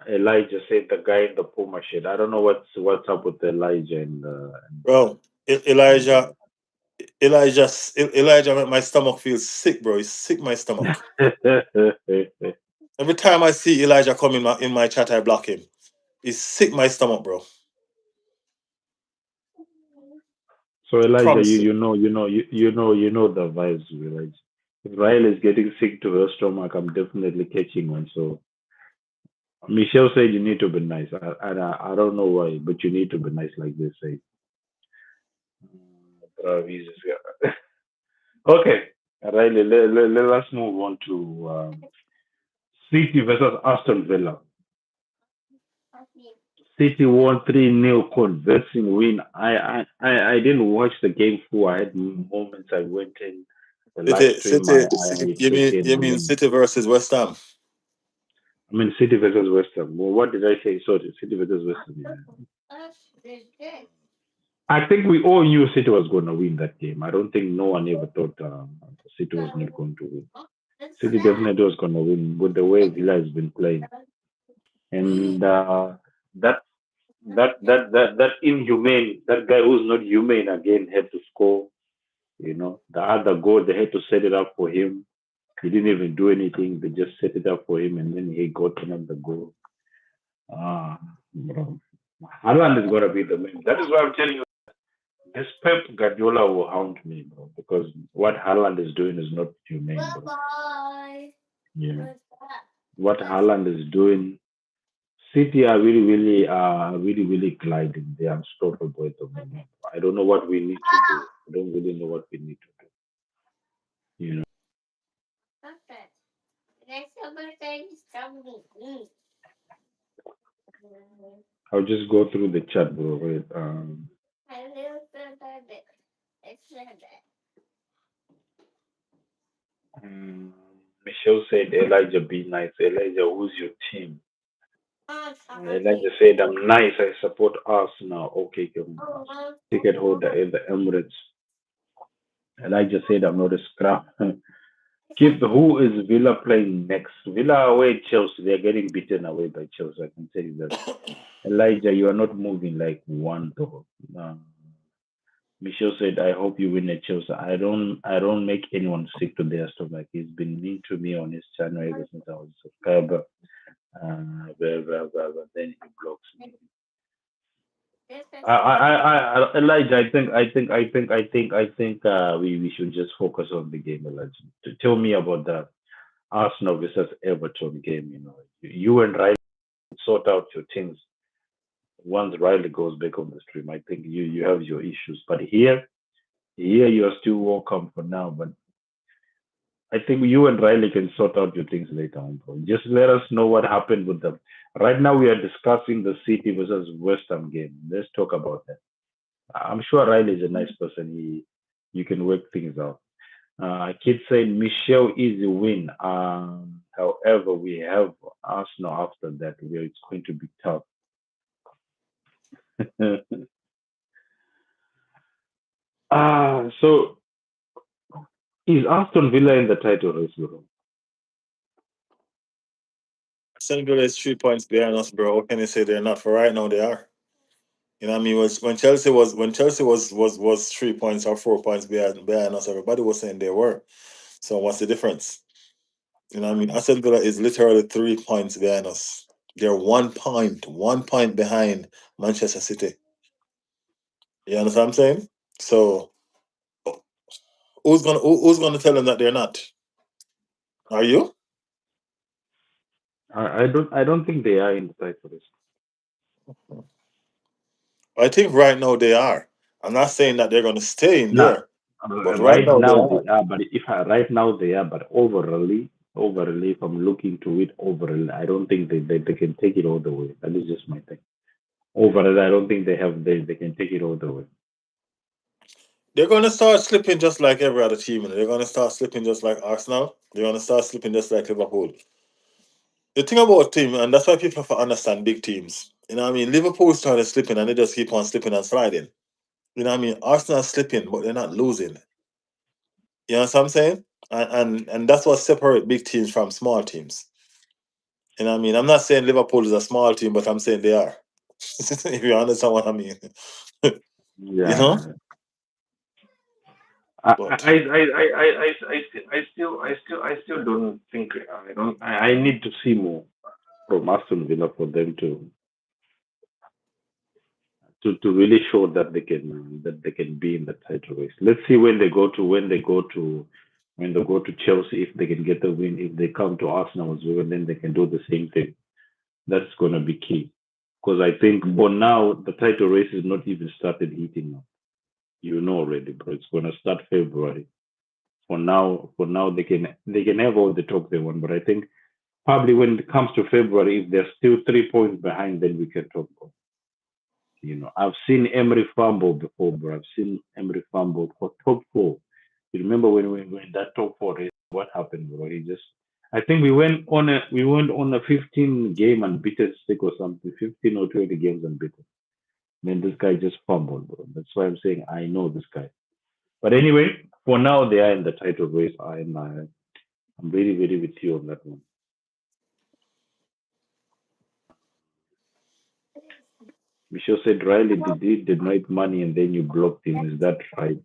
Elijah said the guy in the Puma shed. I don't know what's up with Elijah Bro, and Elijah made my stomach feel sick, bro. It's sick my stomach. Every time I see Elijah come in my chat, I block him. It's sick my stomach, bro. So Elijah, Promise you. you know the vibes, Elijah. If Rael is getting sick to her stomach, I'm definitely catching one. So Michelle said you need to be nice. I don't know why, but you need to be nice like they say. Jesus, yeah. Okay, Riley, let us move on to City versus Aston Villa. City won 3-0 convincing win. I didn't watch the game full. I had moments I went in the live stream. I checked in You and mean then City versus West Ham? I mean City versus West Ham. Well, what did I say? Sorry, City versus West Ham. Yeah. I think we all knew City was going to win that game. I don't think no one ever thought City was not going to win. City definitely was going to win with the way Villa has been playing, and that that inhumane that guy who's not humane again had to score. You know, the other goal they had to set it up for him. He didn't even do anything. They just set it up for him, and then he got another goal. Ah, bro. Haaland is gonna be the man. That is why I'm telling you. This Pep Guardiola will hound me, bro, because what Haaland is doing is not humane, bro. Yeah, what Haaland is doing. City are really gliding. They are unstoppable at the moment. I don't know what we need to do. I don't really know what we need to do. You know, I'll just go through the chat, bro. Wait, um, Michelle said, Elijah, be nice. Elijah, who's your team? Elijah said, I'm nice. I support Arsenal. Okay, come on. Ticket holder in the Emirates. Elijah said, I'm not a scrap. Keith, who is Villa playing next? Villa away at Chelsea. They're getting beaten away by Chelsea. I can tell you that. Elijah, you are not moving like one dog. Michelle said, I hope you win at Chelsea. I don't make anyone sick to their stomach. He's been mean to me on his channel ever since I was a subscriber. Then he blocks me. Elijah, I think we should just focus on the game, Elijah. Tell me about the Arsenal versus Everton game. You know, you and Riley sort out your things. once Riley goes back on the stream, I think you have your issues. But here you are still welcome for now. But I think you and Riley can sort out your things later on, bro. Just let us know what happened with them. Right now we are discussing the City versus West Ham game. Let's talk about that. I'm sure Riley is a nice person. You can work things out. Kid saying Michelle easy win. However, we have Arsenal after that, where it's going to be tough. So is Aston Villa in the title race, bro? Aston Villa is 3 points behind us, bro. What can you say they're not? For right now, they are. You know what I mean? When Chelsea was 3 points or 4 points behind us, everybody was saying they were. So what's the difference? You know what I mean? Aston Villa is literally 3 points behind us. They're 1 point behind Manchester City. You understand what I'm saying? So who's gonna tell them that they're not? Are you? I don't think they are in the title race. I think right now they are. I'm not saying that they're gonna stay in Now, there, but right right now they now they are. are, but right now they are, but overally, if I'm looking to it overall, I don't think they can take it all the way. That is just my thing. Overall, I don't think they can take it all the way. They're gonna start slipping just like every other team. They're gonna start slipping just like Arsenal. They're gonna start slipping just like Liverpool. The thing about team, and that's why people have to understand big teams. You know what I mean? Liverpool started slipping and they just keep on slipping and sliding. You know what I mean? Arsenal slipping, but they're not losing. You know what I'm saying? And that's what separates big teams from small teams. You know what I mean? I'm not saying Liverpool is a small team, but I'm saying they are. If you understand what I mean. You know? Yeah, I I But I I I still don't think I need to see more from Aston Villa for them to really show that they can be in the title race. Let's see when they go to Chelsea, if they can get the win. If they come to Arsenal as well, then they can do the same thing. That's gonna be key because I think for now the title race is not even started heating up. You know already, bro. It's gonna start February. For now they can have all the talk they want, but I think probably when it comes to February, if they're still 3 points behind, then we can talk. I've seen Emery fumble before, bro. I've seen Emery fumble for top four. You remember when we were in that top four race? What happened, bro? I think we went on a 15 game unbeaten streak or something, 15 or 20 games unbeaten. Then this guy just fumbled, bro. That's why I'm saying I know this guy. But anyway, for now they are in the title race. I'm really, really with you on that one. Michelle said Riley did donate money and then you blocked him. Is that right?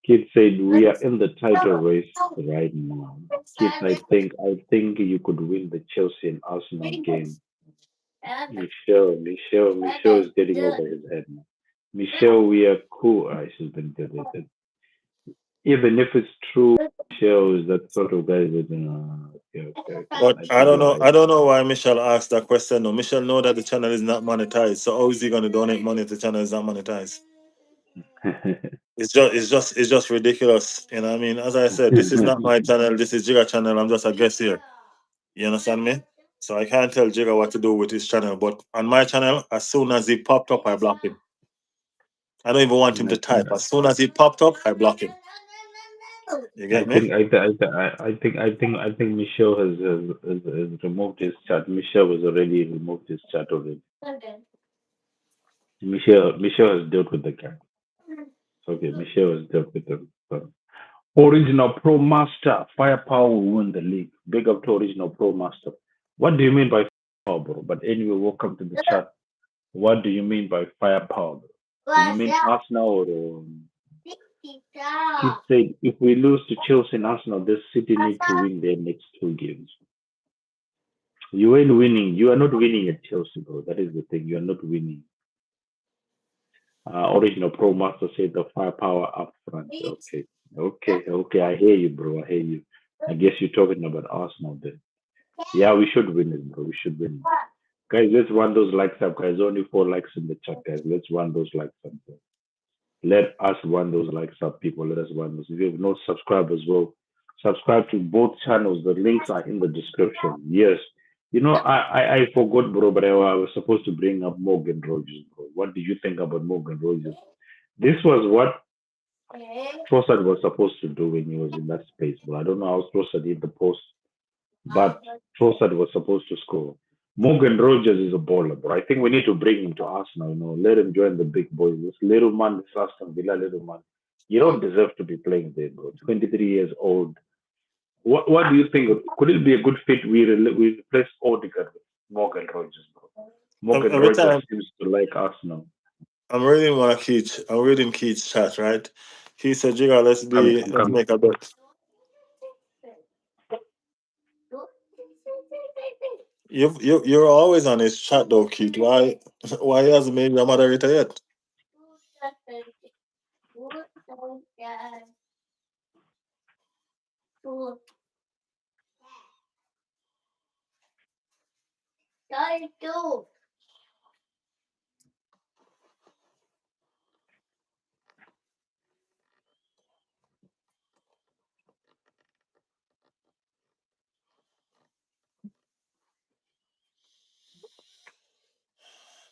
Kid said we are in the title race right now. Kid, I think you could win the Chelsea and Arsenal game. Michelle is getting over his head now. Michelle, we are cool. She's been deleted. Even if it's true, Michelle is that sort of guy that okay, okay, okay. but I I think don't you're know. right. I don't know why Michelle asked that question. No, Michelle know that the channel is not monetized. So how is he gonna donate money if the channel is not monetized? It's just ridiculous. You know what I mean? As I said, this is not my channel, this is Jigga channel. I'm just a guest here. You understand me? So I can't tell Jigga what to do with his channel. But on my channel, as soon as he popped up, I blocked him. I don't even want him to I think type. As soon as he popped up, I block him. You I get me? think I think Michelle has removed his chat. Michelle has already removed his chat already. Michelle has dealt with the guy. Okay, Michelle has dealt with them. So, Original Pro Master Firepower will win the league. Big up to Original Pro Master. What do you mean by firepower, bro? But anyway, welcome to the chat. What do you mean by firepower, bro? Do you mean Arsenal or Kid said if we lose to Chelsea and Arsenal, this City need to win their next two games. You ain't winning. You are not winning at Chelsea, bro. That is the thing. You are not winning. Original Pro Master said the firepower up front. Okay. Okay. Okay. I hear you, bro. I hear you. I guess you're talking about Arsenal then. Yeah, we should win it, bro. We should win it. Guys, let's run those likes up, guys. Only 4 likes in the chat, guys. Let's run those likes up. Let us run those likes up, people. Let us run those. If you have not subscribed as well, subscribe to both channels. The links are in the description. Yes. I forgot, bro, but I was supposed to bring up Morgan Rogers, bro. What do you think about Morgan Rogers? This was what Trossard was supposed to do when he was in that space, bro. I don't know how Trossard hit the post, but Trossard was supposed to score. Morgan Rogers is a baller, bro. I think we need to bring him to Arsenal. Let him join the big boys. This little man, this Aston Villa little man. You don't deserve to be playing there, bro. 23 years old. What do you think? Could it be a good fit? We replace Odegaard with Morgan Rogers, bro. Morgan Every Rogers time seems to like Arsenal. I'm reading Keith's chat, right? He said, "Jigga, I'm let's coming. make a bet." You're always on his chat though, Keith. Why he hasn't made you a moderator yet?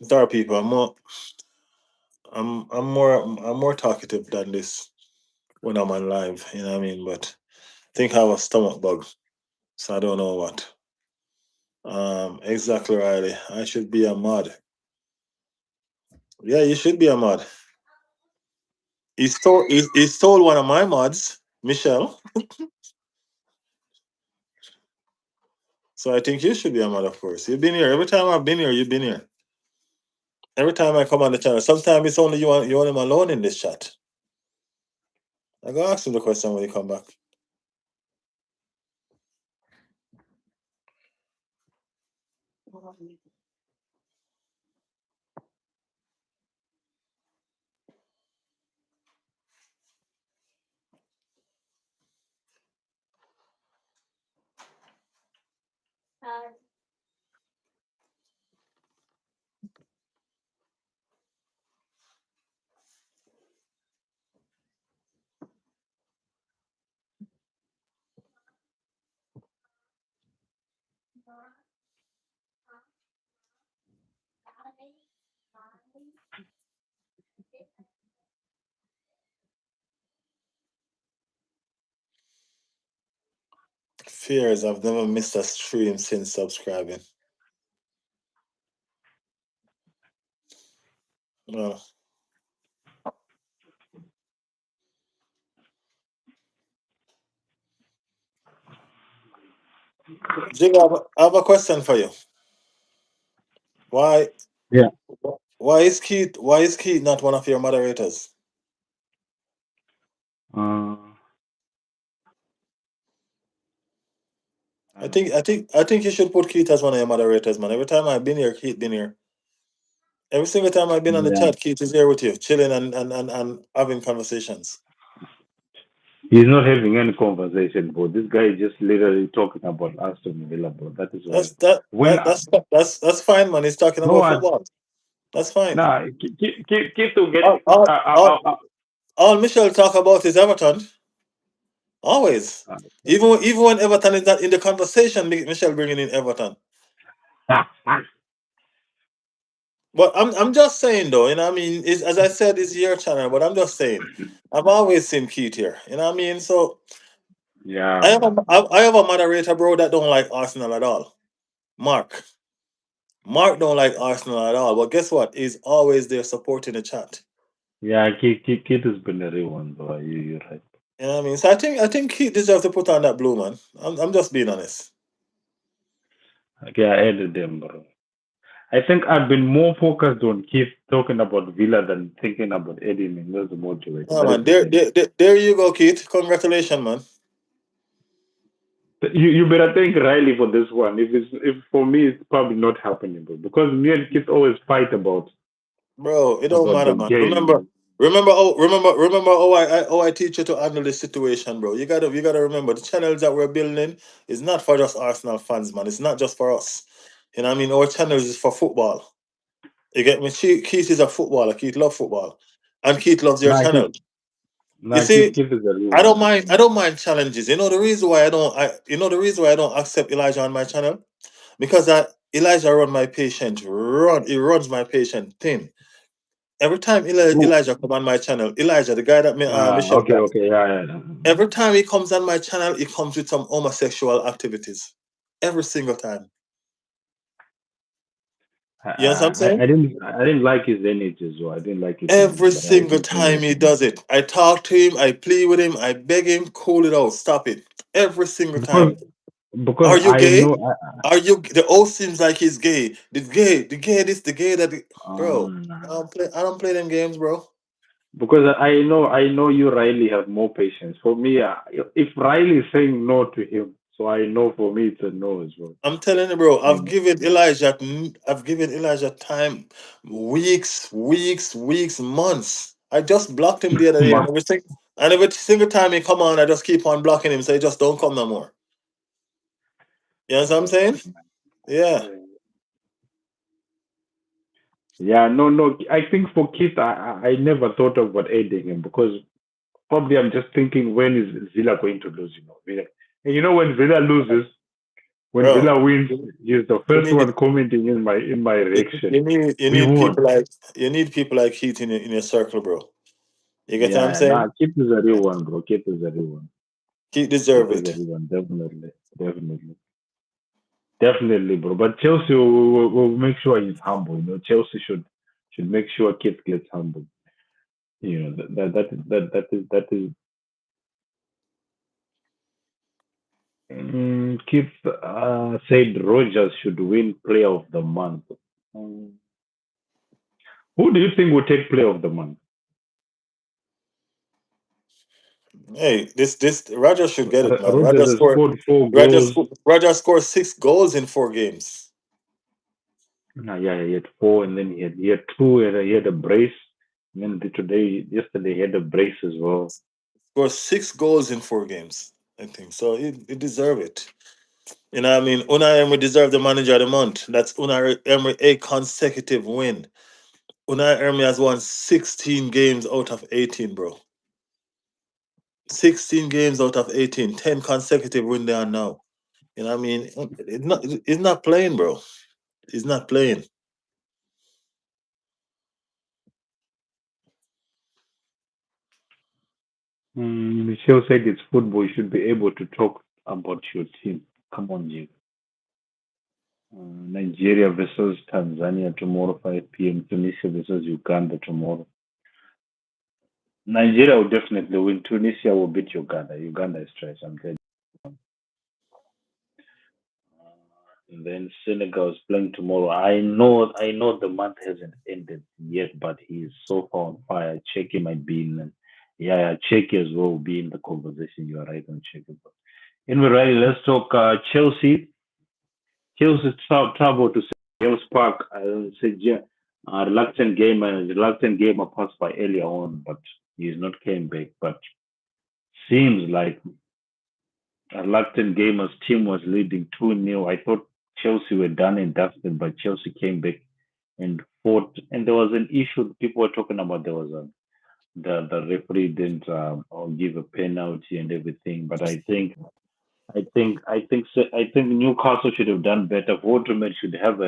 There are people. I'm more talkative than this when I'm on live. You know what I mean? But I think I have a stomach bug, so I don't know what. Exactly, Riley. I should be a mod. Yeah, you should be a mod. He stole one of my mods, Michelle. So I think you should be a mod, of course. You've been here every time I've been here. You've been here every time I come on the channel. Sometimes it's only you and him alone in this chat. I go ask him the question when you come back. Fears, I've never missed a stream since subscribing. No. Jig, I have a question for you. Why Yeah. why is Keith not one of your moderators? Uh, I I don't think know. I think I think you should put Keith as one of your moderators, man. Every time I've been here, Keith been here. Every single time I've been on the Yeah. chat, Keith is here with you, chilling and having conversations. He's not having any conversation, bro. This guy is just literally talking about Aston Villa, bro. That is why. That's that, When that that's fine, man. He's talking no about one, football. That's fine. nah, keep to get. All, all, all, all Michelle talk about is Everton. Always. Even when Everton is not in the conversation, Michelle bringing in Everton. But I'm just saying though, you know what I mean? It's, as I said, it's your channel, but I'm just saying. I've always seen Keith here. You know what I mean? So Yeah, man. I have a moderator, bro, that don't like Arsenal at all. Mark. Mark don't like Arsenal at all. But guess what? He's always there supporting the chat. Yeah, Keith has been a real one, bro. You're right. You know what I mean? So I think Keith deserves to put on that blue, man. I'm just being honest. Okay, I added them, bro. I think I've been more focused on Keith talking about Villa than thinking about Eddie as the motivator. Yeah, That is man. the thing. There you go, Keith. Congratulations, man. You better thank Riley for this one. If for me, it's probably not happening, bro. Because me and Keith always fight Bro, it don't about the matter, man. Remember, game. remember how I teach you to handle this situation, bro. You gotta remember the channels that we're building is not for just Arsenal fans, man. It's not just for us. You know what I mean? Our channel is for football. You get me? Keith is a footballer. Keith loves football, and Keith loves your Nah, channel. You see, Keith is a real I don't one. mind. I don't mind challenges. You know the reason why I don't. You know the reason why I don't accept Elijah on my channel, because Elijah run my patient run. He runs my patient thin. Every time Who? Elijah come on my channel, Elijah, the guy that Michelle Okay, got, okay, yeah. every time he comes on my channel, he comes with some homosexual activities. Every single time. You know what I'm saying? I didn't like his energy as well. I didn't like his energy, Every but I single didn't think time that. he does it, I talk to him, I plead with him, I beg him, cool it out, stop it. Every single because time. because Are you I gay? know Are you? The old seems like he's gay. The gay this, the gay that. Bro, uh, I don't play them games, bro. because I know you Riley have more patience. For me, if Riley is saying no to him, so I know for me it's a no as well. I'm telling you, bro. You know. I've given Elijah time, weeks, months. I just blocked him the other day, and every single time he come on, I just keep on blocking him. So he just don't come no more. You know what I'm saying? Yeah, Yeah, no. I think for Keith, I never thought about aiding him because probably I'm just thinking when is Villa going to lose? You know, Villa. And you know when Villa loses, when bro. Villa wins, he's the You first one need commenting in my reaction. you We need won. people like Heath in your circle, bro. You get what I'm Yeah, saying? nah, Keith is a real one, bro. Keith is a real one. Keith Keith deserve is a it. real one, definitely. Definitely, bro. But Chelsea will make sure he's humble. You know, Chelsea should make sure Kit gets humble. You know, Kit said Rogers should win Player of the Month. Mm. Who do you think will take Player of the Month? Hey, this Roger should get it, man. Rogers has scored 4 goals. Roger scored 6 goals in 4 games. Yeah, he had 4, and then he had 2, and he had a brace. And then yesterday, he had a brace as well. Scored 6 goals in 4 games. I think so. He deserve it. You know what I mean? Unai Emery deserved the manager of the month. That's Unai Emery a consecutive win. Unai Emery has won 16 games out of 18, bro. 16 games out of 18. 10 consecutive win there now. You know what I mean? It's not playing, bro. He's not playing. Michelle said it's football. You should be able to talk about your team. Come on, Jake. Nigeria versus Tanzania tomorrow, 5 p.m. Tunisia versus Uganda tomorrow. Nigeria will definitely win. Tunisia will beat Uganda. Uganda is trash. I'm telling you. And then Senegal is playing tomorrow. I know the month hasn't ended yet, but he's so far on fire. Checky might be in. Yeah, Checky as well will be in the conversation. You are right on Checky. Anyway, Riley, let's talk Chelsea. Chelsea travel to James Park. Said, yeah, reluctant gamer passed by earlier on, but he's not came back. But seems like a reluctant gamer's team was leading 2-0. I thought Chelsea were done and dusted, but Chelsea came back and fought. And there was an issue people were talking about. There was a the referee didn't give a penalty and everything. But I think Newcastle should have done better. Waterman should have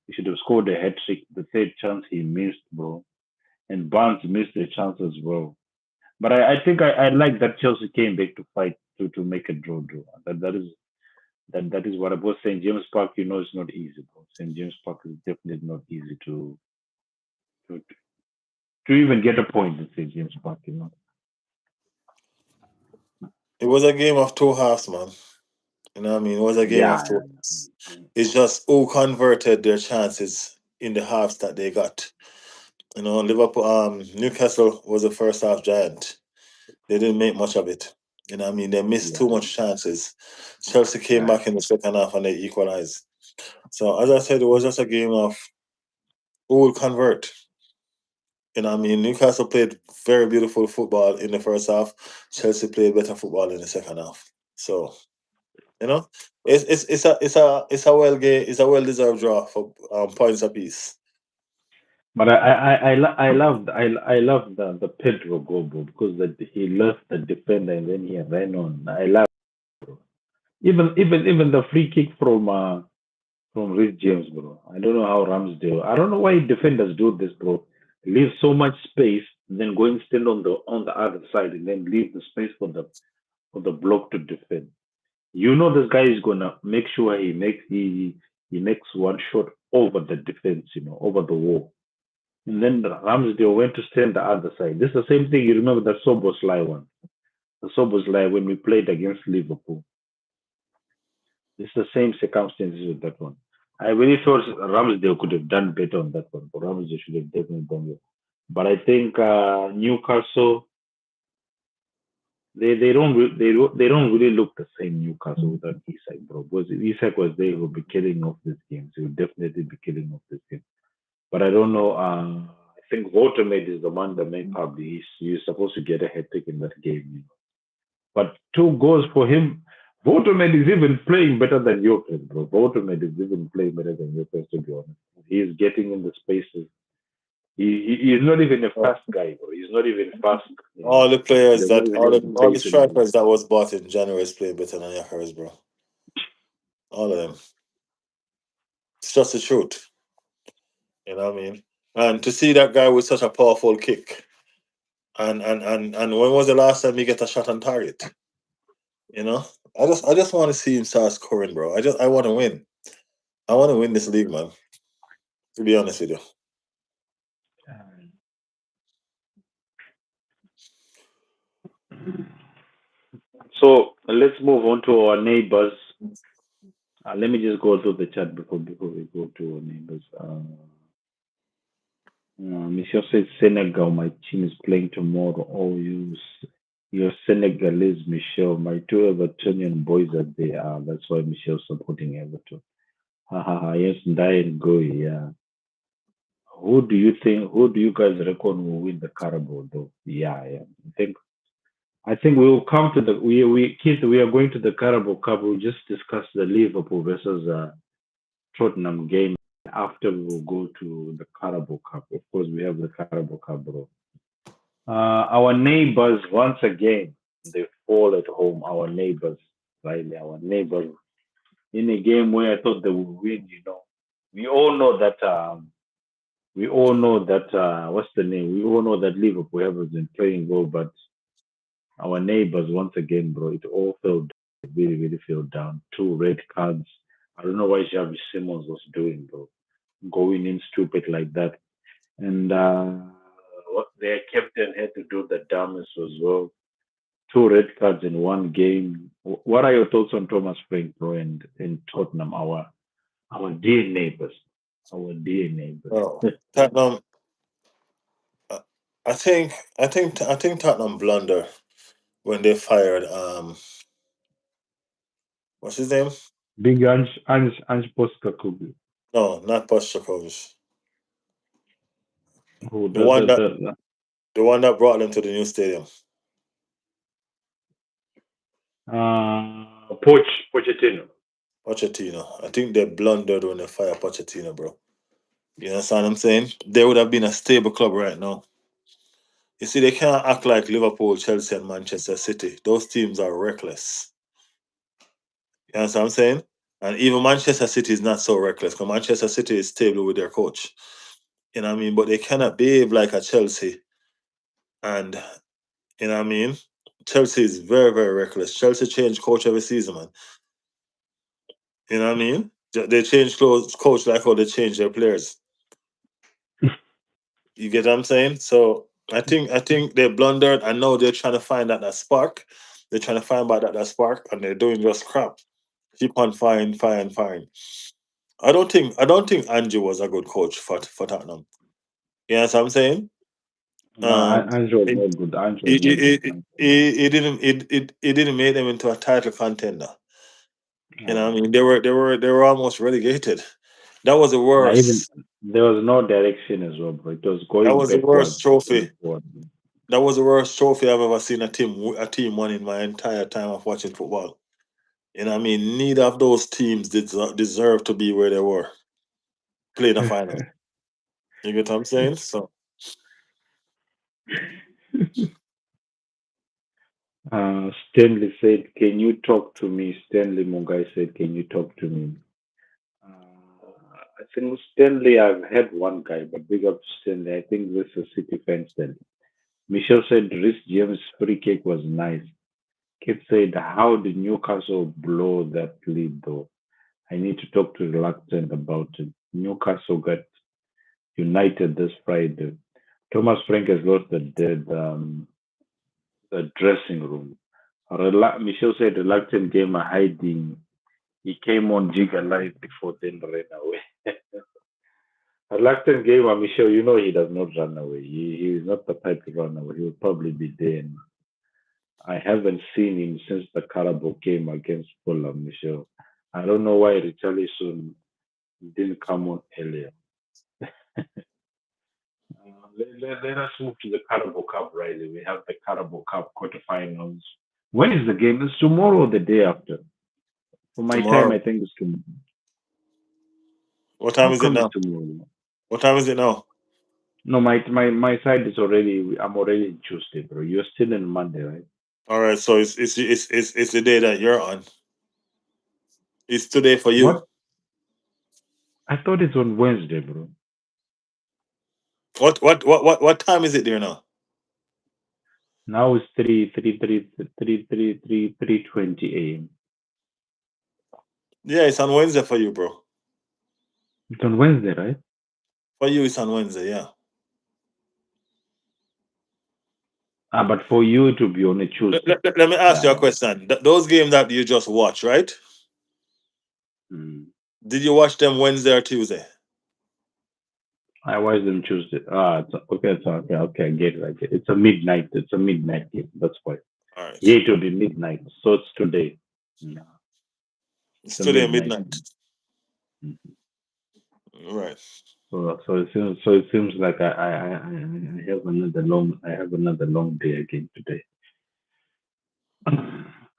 he should have scored a hat trick. The third chance he missed, bro, and Barnes missed a chance as well. But I think I like that Chelsea came back to fight to make a draw. That is what I was saying. James Park, you know, it's not easy, bro. St. James Park is definitely not easy to to even get a point in St. James Park, you know. It was a game of two halves, man. You know what I mean? It was a game of two Yeah, halves. It's just who converted their chances in the halves that they got. You know, Liverpool, Newcastle was a first half giant. They didn't make much of it. You know what I mean? They missed yeah, too much chances. Chelsea came yeah. back in the second half and they equalized. So as I said, it was just a game of who will convert. You know what I mean? Newcastle played very beautiful football in the first half. Chelsea played better football in the second half. So You know, it's a well deserved draw for points apiece. But I love the Pedro goal, bro, because he left the defender and then he ran on. I love even the free kick from Rhys James, bro. I don't know how Ramsdale. I don't know why defenders do this, bro. Leave so much space, then go and stand on the other side, and then leave the space for the block to defend. You know this guy is gonna make sure he makes one shot over the defense, over the wall. And then Ramsdale went to stand the other side. This is the same thing. You remember the Soboslai one? The Soboslai when we played against Liverpool. It's the same circumstances with that one. I really thought Ramsdale could have done better on that one. But Ramsdale should have definitely done it. But I think Newcastle they don't really look the same Newcastle without Isak, bro. Because if Isak was there, he would be killing off this game. He would definitely be killing off this game. But I don't know. I think Watermaid is the one that may probably he's supposed to get a hat trick in that game. But two goals for him. Watermaid is even playing better than Gyökeres, bro. Watermaid is even playing better than Gyökeres, to be honest. He's getting in the spaces. He's not even a Oh, fast guy, bro. He's not even fast. all the players There's not that even any all the pace in him. strikers that was bought in January is playing better than Gyökeres, bro. All of them. It's just the truth. You know what I mean? And to see that guy with such a powerful kick, and when was the last time he get a shot on target? You know, I just want to see him start scoring, bro. I want to win. I want to win this league, man. To be honest with you. So let's move on to our neighbors. Let me just go through the chat before we go to our neighbors. Michelle says Senegal, my team is playing tomorrow. Oh, you're Senegalese, Michelle. My two Evertonian boys are there. That's why Michelle's supporting Everton. Ha ha ha. Yes, die and go. Yeah. Who do you guys reckon will win the Carabao though? Yeah, yeah. I think we will come to the we kids. We are going to the Carabao Cup. We'll just discuss the Liverpool versus Tottenham game after we will go to the Carabao Cup. Of course, we have the Carabao Cup, bro. Our neighbors, once again, they fall at home. Our neighbors, right? Our neighbors in a game where I thought they would win. We all know that. We all know that. What's the name? We all know that Liverpool haven't been playing well, but our neighbors, once again, bro, it all fell down. It really, really fell down. Two red cards. I don't know what Xavi Simons was doing, bro, going in stupid like that. And what their captain had to do the dumbest as well. Two red cards in one game. What are your thoughts on Thomas Frank, bro, and Tottenham, our dear neighbors, our dear neighbors? Oh, Tottenham. uh, I think Tottenham blunder when they fired what's his name? Big Ange Postecoglou, No, not Postecoglou. who The one that the one that brought them to the new stadium. Pochettino. Pochettino. I think they blundered when they fired Pochettino, bro. You understand what I'm saying? They would have been a stable club right now. You see, they can't act like Liverpool, Chelsea, and Manchester City. Those teams are reckless. You understand what I'm saying? And even Manchester City is not so reckless because Manchester City is stable with their coach. You know what I mean? But they cannot behave like a Chelsea. And you know what I mean? Chelsea is very, very reckless. Chelsea change coach every season, man. You know what I mean? They change coach like how they change their players. You get what I'm saying? So I think they blundered and now they're trying to find that spark. They're trying to find out that spark and they're doing just crap. Keep on firing. I don't think Angie was a good coach for Tottenham. You know what I'm saying? No, Ange was It, not good. Ange was not good. it didn't make them into a title contender. You know what I No. mean? They were almost relegated. That was the Even worst. there was no direction as well, bro. It was That going was the backwards worst instead trophy. of forward. That was the worst trophy I've ever seen a team won in my entire time of watching football. You know what I mean? Neither of those teams deserve to be where they were playing the final. You get what I'm saying? So Stanley said, "Can you talk to me?" Stanley Mungai said, "Can you talk to me?" I think Stanley, I've had one guy, but big up to Stanley. I think this is City fan Stanley. Michelle said, "Rhys James' free kick was nice." Kid said, "How did Newcastle blow that lead though? I need to talk to Reluctant about it." Newcastle got United this Friday. Thomas Frank has lost the dressing room. Michelle said Reluctant gave a hiding. He came on jig alive before then ran away. Reluctant gave a Michelle, you know he does not run away. He is not the type to run away. He will probably be there. And I haven't seen him since the Carabao game against Fulham, Michelle. I don't know why Richarlison didn't come on earlier. Let us move to the Carabao Cup, Riley. We have the Carabao Cup quarterfinals. When is the game? It's tomorrow or the day after? For my time, I tomorrow. think it's tomorrow. What How time is it come it's now? tomorrow? What time is it now? No, my side is already. I'm already in Tuesday, bro. You're still in Monday, right? All right, so it's the day that you're on. It's today for you. What? I thought it's on Wednesday, bro. What time is it there now? Now it's 3:20 a.m. Yeah, it's on Wednesday for you, bro. It's on Wednesday, right? For you, it's on Wednesday. Yeah. But for you to be on a Let, Tuesday. let, let me ask you a Uh, question. Those games that you just watched, right? mm. Did you watch them Wednesday or Tuesday? I watched them Tuesday. Okay. I get it. I get it. It's a midnight. It's a midnight game. That's why. All right. Yeah, it will be midnight. So it's today. Yeah, It's it's a today midnight midnight. game. Mhm. Right. So it seems like I have another long day again today.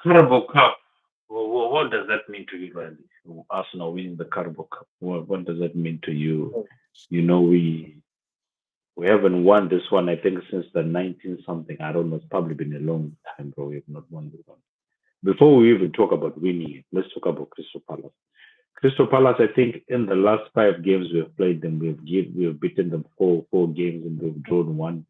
Carabao Cup. What does that mean to you, Randy? Arsenal winning the Carabao Cup. What does that mean to you? You know, we haven't won this one. I think since the 19 something. I don't know. It's probably been a long time, bro. We have not won this one. Before we even talk about winning it, let's talk about Crystal Palace. Crystal Palace, I think in the last 5 games we have played them, we have beaten them four games and we've drawn one.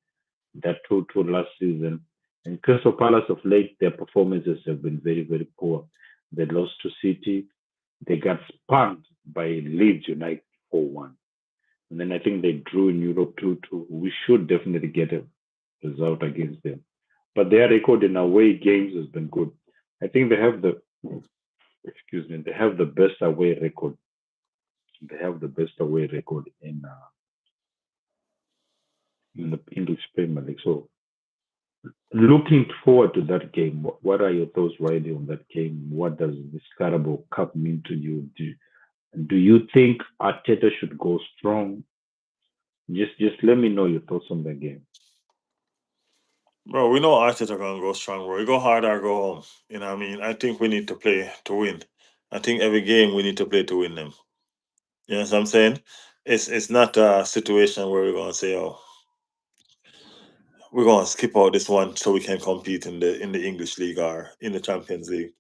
That two last season. And Crystal Palace of late, their performances have been very, very poor. They lost to City. They got spun by Leeds United 4-1. And then I think they drew in Europe 2-2. We should definitely get a result against them. But their record in away games has been good. I think they have the best away record. They have the best away record in the English Premier League. So looking forward to that game. What are your thoughts, Riley, on that game? What does this Carabao Cup mean to you? Do you think Arteta should go strong? Just let me know your thoughts on the game. Bro, we know Arteta gonna go strong, bro. We go hard or go home. You know what I mean? I think we need to play to win. I think every game we need to play to win them. You know what I'm saying? It's not a situation where we're gonna say, oh, we're gonna skip out this one so we can compete in the English league or in the Champions League.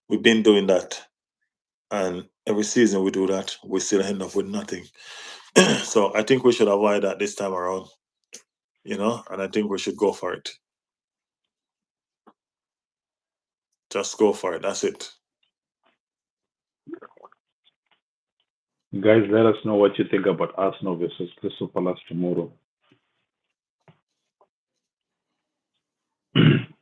We've been doing that, and every season we do that, we still end up with nothing. So I think we should avoid that this time around, you know, and I think we should go for it. Just go for it. That's it. Guys, let us know what you think about Arsenal versus Crystal Palace tomorrow.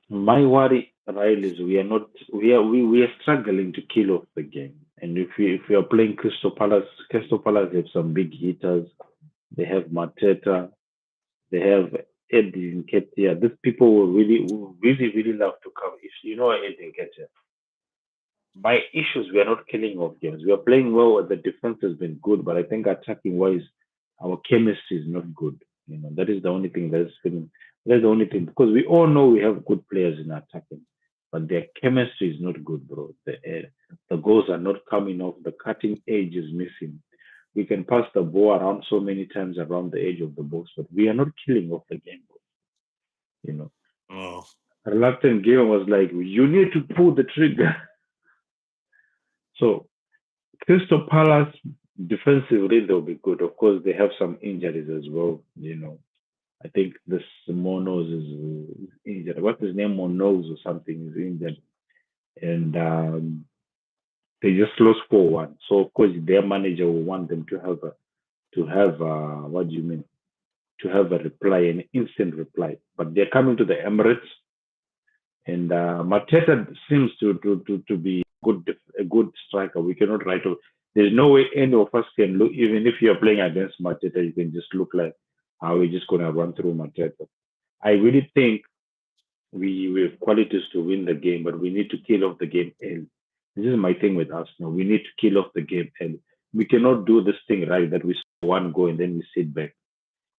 My worry, Ryle, is we are struggling to kill off the game. And if we are playing Crystal Palace have some big hitters. They have Mateta, they have Eddie Nketiah. These people will really love to come. If you know Eddie Nketiah, my issues, we are not killing off games. We are playing well. The defense has been good, but I think attacking wise, our chemistry is not good. That is the only thing that is feeling. That's the only thing because we all know we have good players in attacking. but their chemistry is not good, bro. The goals are not coming off. The cutting edge is missing. We can pass the ball around so many times around the edge of the box, but we are not killing off the game, bro. You know, Oh. reluctant game was like, you need to pull the trigger. So Crystal Palace defensively they'll be good. Of course, they have some injuries as well. I think this Monos is injured. What's his name? Monos or something is injured, and they just lost 4-1. So of course, their manager will want them to have what do you mean? To have a reply, an instant reply. But they're coming to the Emirates, and Mateta seems to be a good striker. We cannot write off. There's no way any of us can look. Even if you're playing against Mateta, you can just look like how we're just gonna run through Mateta. I really think we have qualities to win the game, but we need to kill off the game early. This is my thing with us now. We need to kill off the game early. We cannot do this thing right that we score one goal and then we sit back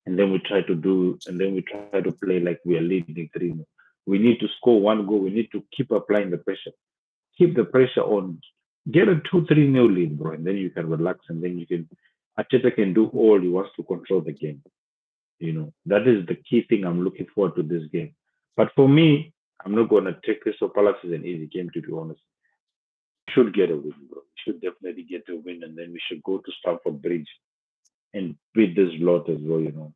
and then we try to play like we are leading 3-0. We need to score one goal. We need to keep applying the pressure. Keep the pressure on. Get a 2-3-0 lead, bro, and then you can relax and then you can Arteta can do all he wants to control the game. That is the key thing I'm looking forward to this game. But for me, I'm not going to take Crystal Palace as an easy game, to be honest. We should get a win, bro. We should definitely get a win, and then we should go to Stamford Bridge and beat this lot as well.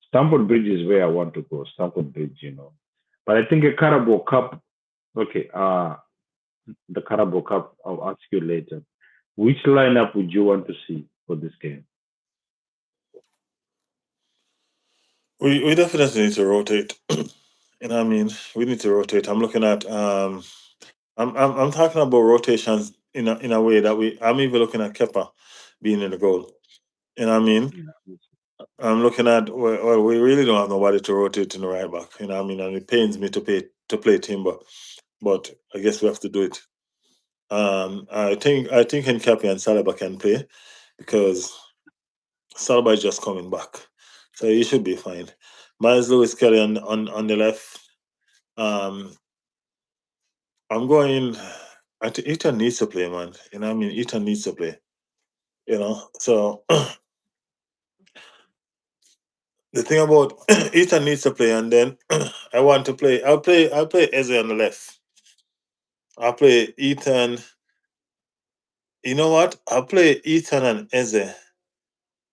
Stamford Bridge is where I want to go. Stamford Bridge. But I think a Carabao Cup, okay, the Carabao Cup, I'll ask you later. Which lineup would you want to see for this game? We definitely need to rotate. I mean, we need to rotate. I'm looking at I'm talking about rotations in a way that I'm even looking at Kepa being in the goal. I mean? Yeah. I'm looking at well, we really don't have nobody to rotate in the right back. I mean, and it pains me to play Timber, but I guess we have to do it. I think Nketiah and Saliba can play because Saliba is just coming back, so he should be fine. Miles Lewis Kelly on the left. Um, I'm going. I think Ethan needs to play, man. I mean, Ethan needs to play. So the thing about Ethan needs to play, and then I want to play. I'll play Eze on the left. I'll play Ethan. You know what? I'll play Ethan and Eze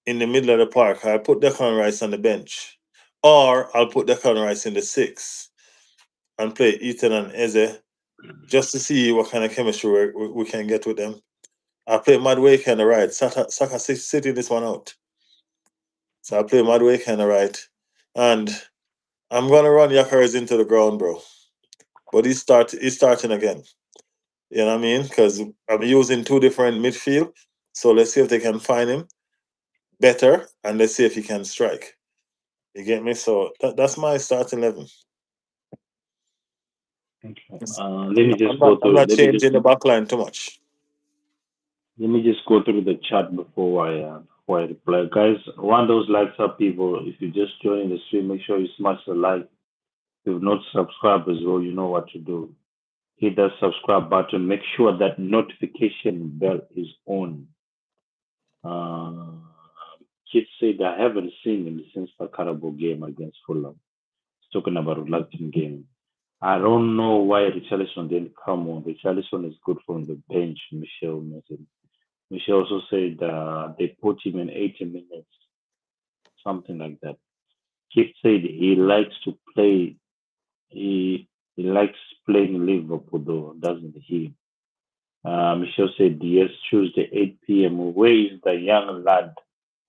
in the middle of the park. I'll put Declan Rice on the bench. Or I'll put Declan Rice in the six and play Ethan and Eze just to see what kind of chemistry we can get with them. I'll play Madwake on the right. Saka sitting this one out. So I'll play Madwake on the right. And I'm going to run Gyökeres into the ground, bro. But he's starting again. You know what I mean? Because I'm using two different midfield. So let's see if they can find him better, and let's see if he can strike. You get me? So that's my starting 11. Let me I'm just not go I'm through. not changing the back line too much. Let me just go through the chat before I reply, guys. Want those likes up, people. If you just joining the stream, make sure you smash the like. If you've not subscribed as well, you know what to do. Hit that subscribe button. Make sure that notification bell is on. Uh, Kids said I haven't seen him since the Carabao game against Fulham. He's talking about reluctant game. I don't know why Richarlison didn't come on. Richarlison is good from the bench, Michelle mentioned. Michelle also said they put him in 80 minutes, something like that. Kip said he likes to play. He likes playing Liverpool though, doesn't he? Michelle said yes, Tuesday 8 p.m. Where is the young lad,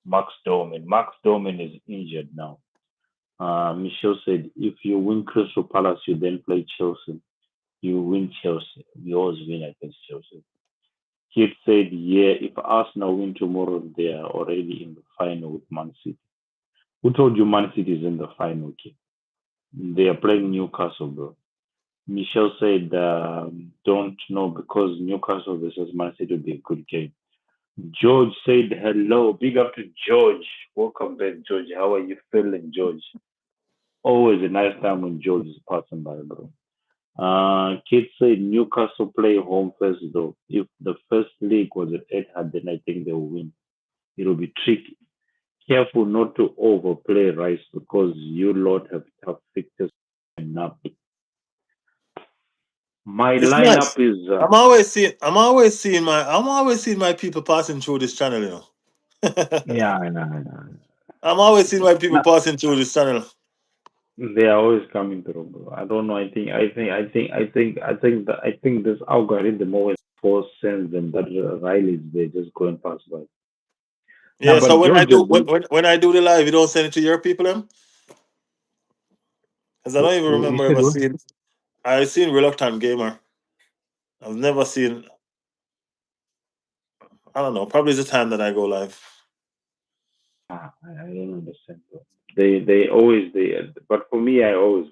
Max Doman? Max Doman is injured now. Michelle said if you win Crystal Palace, you then play Chelsea. You win Chelsea. We always win against Chelsea. Kid said, yeah, if Arsenal win tomorrow, they are already in the final with Man City. Who told you Man City is in the final, kid? They are playing Newcastle, bro. Michelle said, don't know because Newcastle versus Man City will be a good game. George said, hello. Big up to George. Welcome back, George. How are you feeling, George? Always a nice time when George is passing by, bro. Kids say Newcastle play home first though. If the first league was at Etihad, then I think they will win. It will be tricky. Careful not to overplay Rice because you lot have tough fixtures coming up. My It's nice. lineup is I'm always seeing my people passing through this channel, you know. yeah, I know, I know. I'm always seeing my people No, passing through this channel. they are always coming through, bro. I don't know. I think this algorithm always force sends them that Riley's there just going past by. Now, Yeah, so but when I George do has been. when I do the live, you don't send it to your people, them? Because I don't even You remember said ever what? seeing. I've seen Reluctant Gamer. I've never seen. I don't know. Probably the time that I go live. I don't understand. Bro. They always they. But for me, I always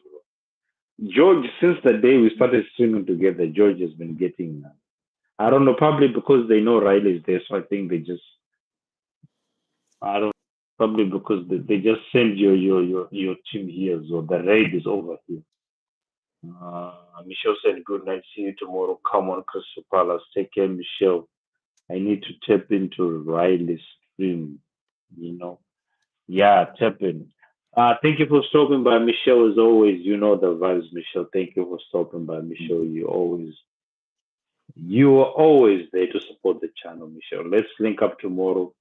George, since the day we started streaming together, George has been getting. I don't know, probably because they know Riley's there, so I think they just. I don't. Probably because they just send your team here, so the raid is over here. Michelle said, "Good night, see you tomorrow. Come on, Crystal Palace. Take care, Michelle. I need to tap into Riley's stream. You know, yeah, tap in. Thank you for stopping by, Michelle. As always, you know the vibes, Michelle. Thank you for stopping by, Michelle. You are always there to support the channel, Michelle. Let's link up tomorrow.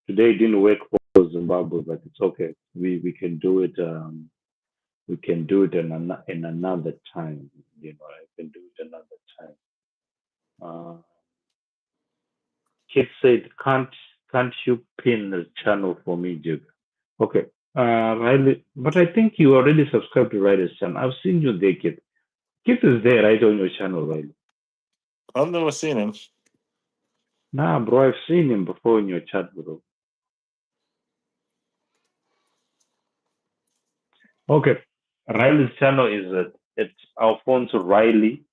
Today didn't work for Zimbabwe, but it's okay. We can do it. We can do it in another time. You know, I can do it another time. Uh, Kid said, can't you pin the channel for me, Jig? Okay. Riley, but I think you already subscribed to Riley's channel. I've seen you there, Kid. Kid is there right on your channel, Riley. I've never seen him. Nah, bro, I've seen him before in your chat, bro. Okay. Riley's channel is it's Alfonso Riley.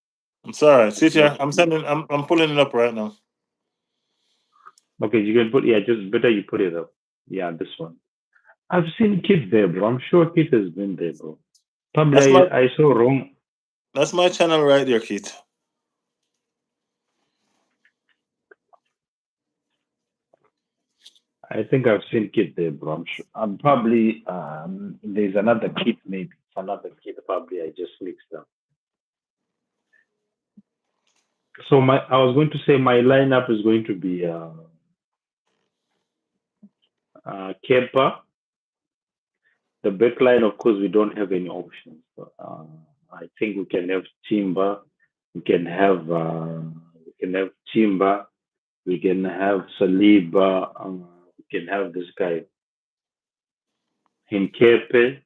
I'm sorry. It's See not here. I'm pulling it up right now. okay. You can put just better you put it up. Yeah, this one. I've seen Kid there, bro. I'm sure Kid has been there, bro. That's Probably my I saw wrong. that's my channel right there, Keith. I think I've seen Kid there, bro. I'm sure. I'm probably there's another Kid maybe. Another Kid probably I just mixed up. So I was going to say my lineup is going to be Kepa. The back line, of course, we don't have any options. I think we can have Timber. We can have Timber. We can have Saliba. We can have this guy Hinkepe.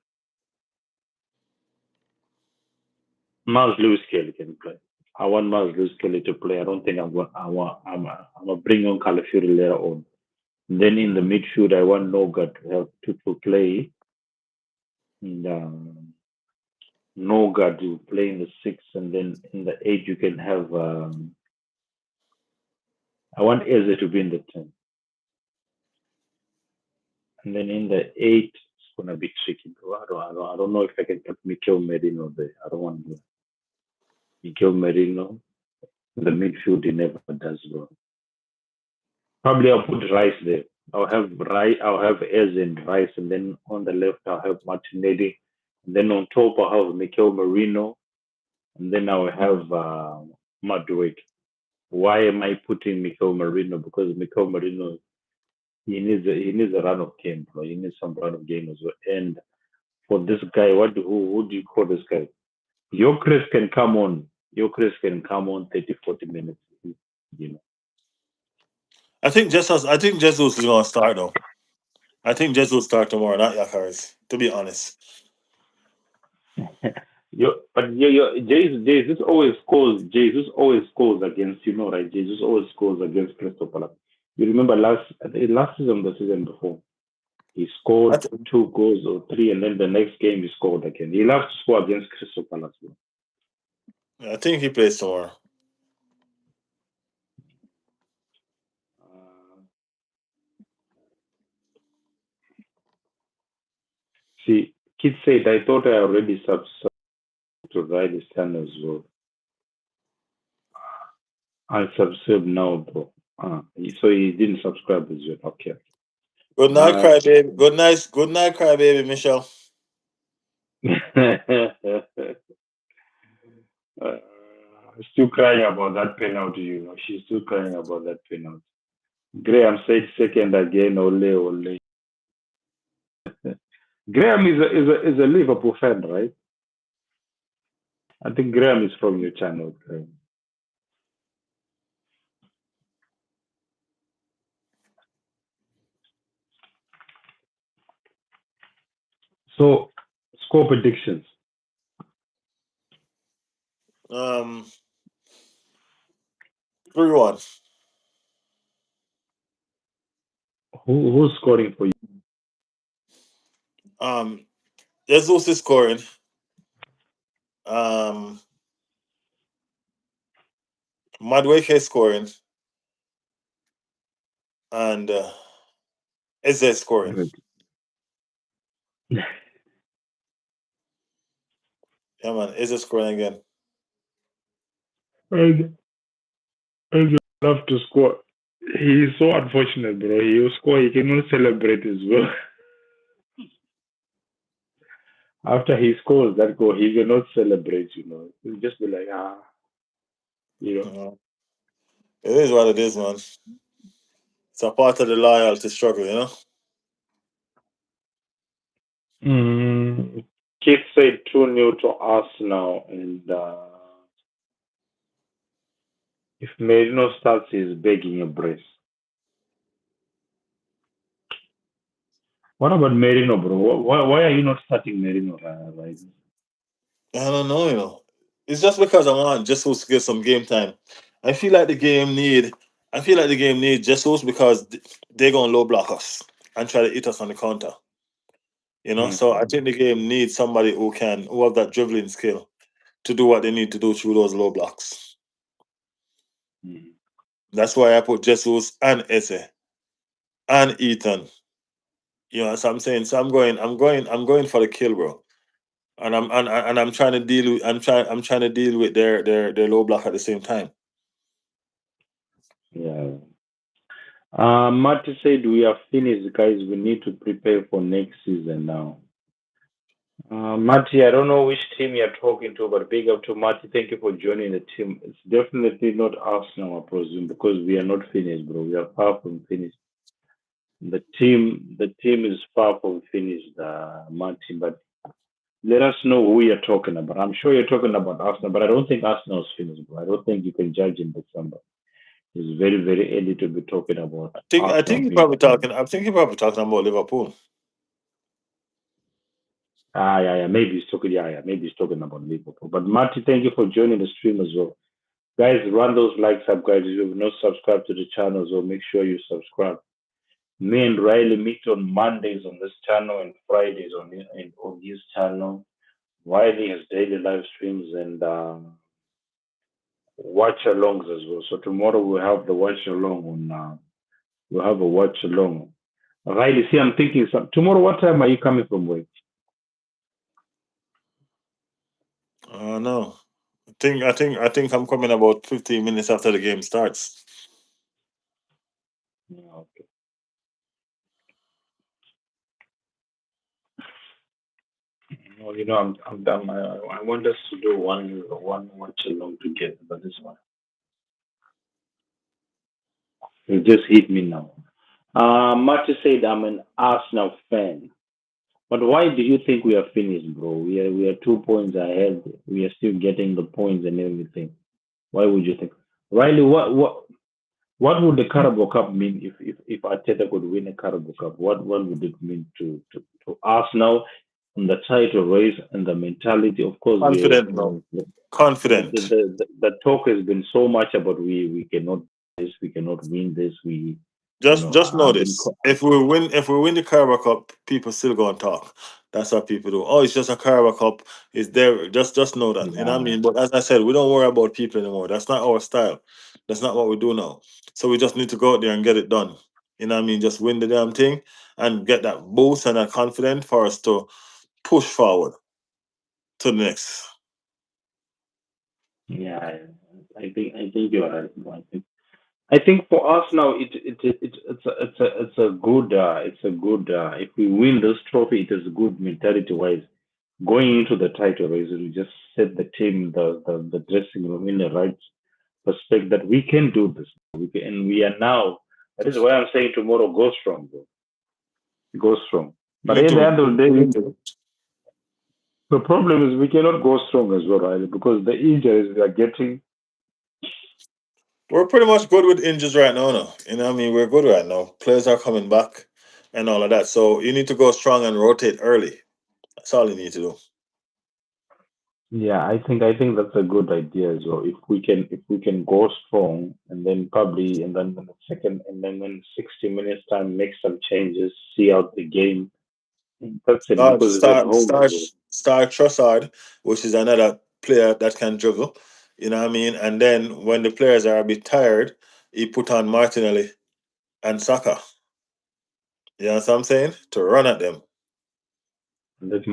Miles Lewis Kelly can play. I want Miles Lewis Kelly to play. I don't think I'm going. I'm gonna bring on Calafiori later on. Then in the midfield, I want Noga to have to play. And, Noga to play in the six, and then in the eight you can have. I want Eze to be in the 10. And then in the 8, it's going to be tricky. Bro. I don't know if I can put Mikel Merino there. I don't want to. Mikel Merino. In the midfield, he never does, bro. Probably I'll put Rice there. I'll have Eze and Rice. And then on the left, I'll have Martinelli. And then on top, I'll have Mikel Merino. And then I'll have Madrid. Why am I putting Mikel Merino? Because Mikel Merino he needs a run of game, bro. He needs some run of game as well. And for this guy, who do you call this guy? Gyökeres can come on. Gyökeres can come on 30, 40 minutes. You know. I think Jesus is gonna start though. I think Jesus will start tomorrow, not Gyökeres, to be honest. Jesus always scores against right? Jesus always scores against Crystal Palace. You remember last season, the season before, he I, scored th- 2 goals or three, and then the next game he scored again. He loves to score against Crystal Palace. Bro. I think he plays tomorrow. Uh, See, Kid said, I thought I already subscribed to ride his channel as well. I subscribe now, bro. So he didn't subscribe as yet. Okay. Good night, Uh, crybaby. Good night, crybaby, Michelle. uh, still crying about that penalty, you know. She's still crying about that penalty. Graham said second again, ole, ole. Graham is a Liverpool fan, right? I think Graham is from your channel, Graham. So, score predictions. Um, 3-1. Who's scoring for you? Jesus is scoring. Madueke is scoring, and Eze is scoring. Good. Yeah, man, Eze scoring again. And you love to score. He is so unfortunate, bro. He will score, he cannot celebrate as well. After he scores that goal, he will not celebrate, you know. He'll just be like, you know. It is what it is, man. It's a part of the loyalty struggle, you know. Keith said 2-0 to Arsenal, and if Merino starts, he's begging a brace. What about Merino, bro? Why are you not starting Merino right? I don't know, you know. It's just because I want Jesus to get some game time. I feel like the game need. I feel like the game need Jesus because they're gonna low block us and try to hit us on the counter. You know, so I think the game needs somebody who have that dribbling skill to do what they need to do through those low blocks. That's why I put Jesus and Eze and Ethan. You know, so I'm saying, so I'm going for the kill, bro. And I'm trying to deal with I'm trying to deal with their low block at the same time. Yeah. Marty said we are finished, guys. We need to prepare for next season now. Marty, I don't know which team you're talking to, but big up to Marty. Thank you for joining the team. It's definitely not Arsenal, I presume, because we are not finished, bro. We are far from finished. The team is far from finished, Marty. But let us know who you're talking about. I'm sure you're talking about Arsenal, but I don't think Arsenal is finished, bro. I don't think you can judge in December. It's very, very early to be talking about I Arsenal think you're being probably finished. talking. I think you're probably talking about Liverpool. Yeah. Maybe he's talking. Yeah. Maybe he's talking about Liverpool. But Marty, thank you for joining the stream as well. Guys, run those likes up, guys. If you have not subscribed to the channel, so make sure you subscribe. Me and Riley meet on Mondays on this channel and Fridays on his channel. Riley has daily live streams and watch alongs as well. So tomorrow we'll have the watch along on. We'll have a watch along. Riley, see, I'm thinking tomorrow. What time are you coming from work? No. I think I'm coming about 15 minutes after the game starts. Yeah, okay. Well, I'm done. I want us to do one watch along together, but this one it just hit me now. Marty said I'm an Arsenal fan, but why do you think we are finished, bro? We are 2 points ahead. We are still getting the points and everything. Why would you think, Riley? What would the Carabao Cup mean if Arteta could win a Carabao Cup? What would it mean to Arsenal on the title race and the mentality? Of course, Confident, bro. Confident. the talk has been so much about we cannot this, we cannot win this. Just know I've been this. If we win the Carabao Cup, people still gonna talk. That's what people do. Oh, it's just a Carabao Cup. It's there. Just know that. You know what I yeah mean? But as I said, we don't worry about people anymore. That's not our style. That's not what we do now. So we just need to go out there and get it done. You know what I mean? Just win the damn thing and get that boost and that confidence for us to push forward to the next. yeah. I think you're right. I think for us now, it's a good if we win this trophy, it is good mentality wise. Going into the title race, we just set the team, the dressing room in the right perspective that we can do this. And we are now. That is why I'm saying tomorrow go strong, bro. Go strong. We But need at the to. end of the day, the problem is we cannot go strong as well, right? Because the injuries we are getting. We're pretty much good with injuries right now. No, you know what I mean. We're good right now. Players are coming back and all of that. So you need to go strong and rotate early. That's all you need to do. Yeah, I think that's a good idea as well. If we can go strong and then probably and then when the second and then when 60 minutes time make some changes, see out the game. That's it Start, because it's at start, home as start, well. start Trossard, which is another player that can dribble. You know what I mean? And then when the players are a bit tired, he put on Martinelli and Saka. You know what I'm saying? To run at them. Let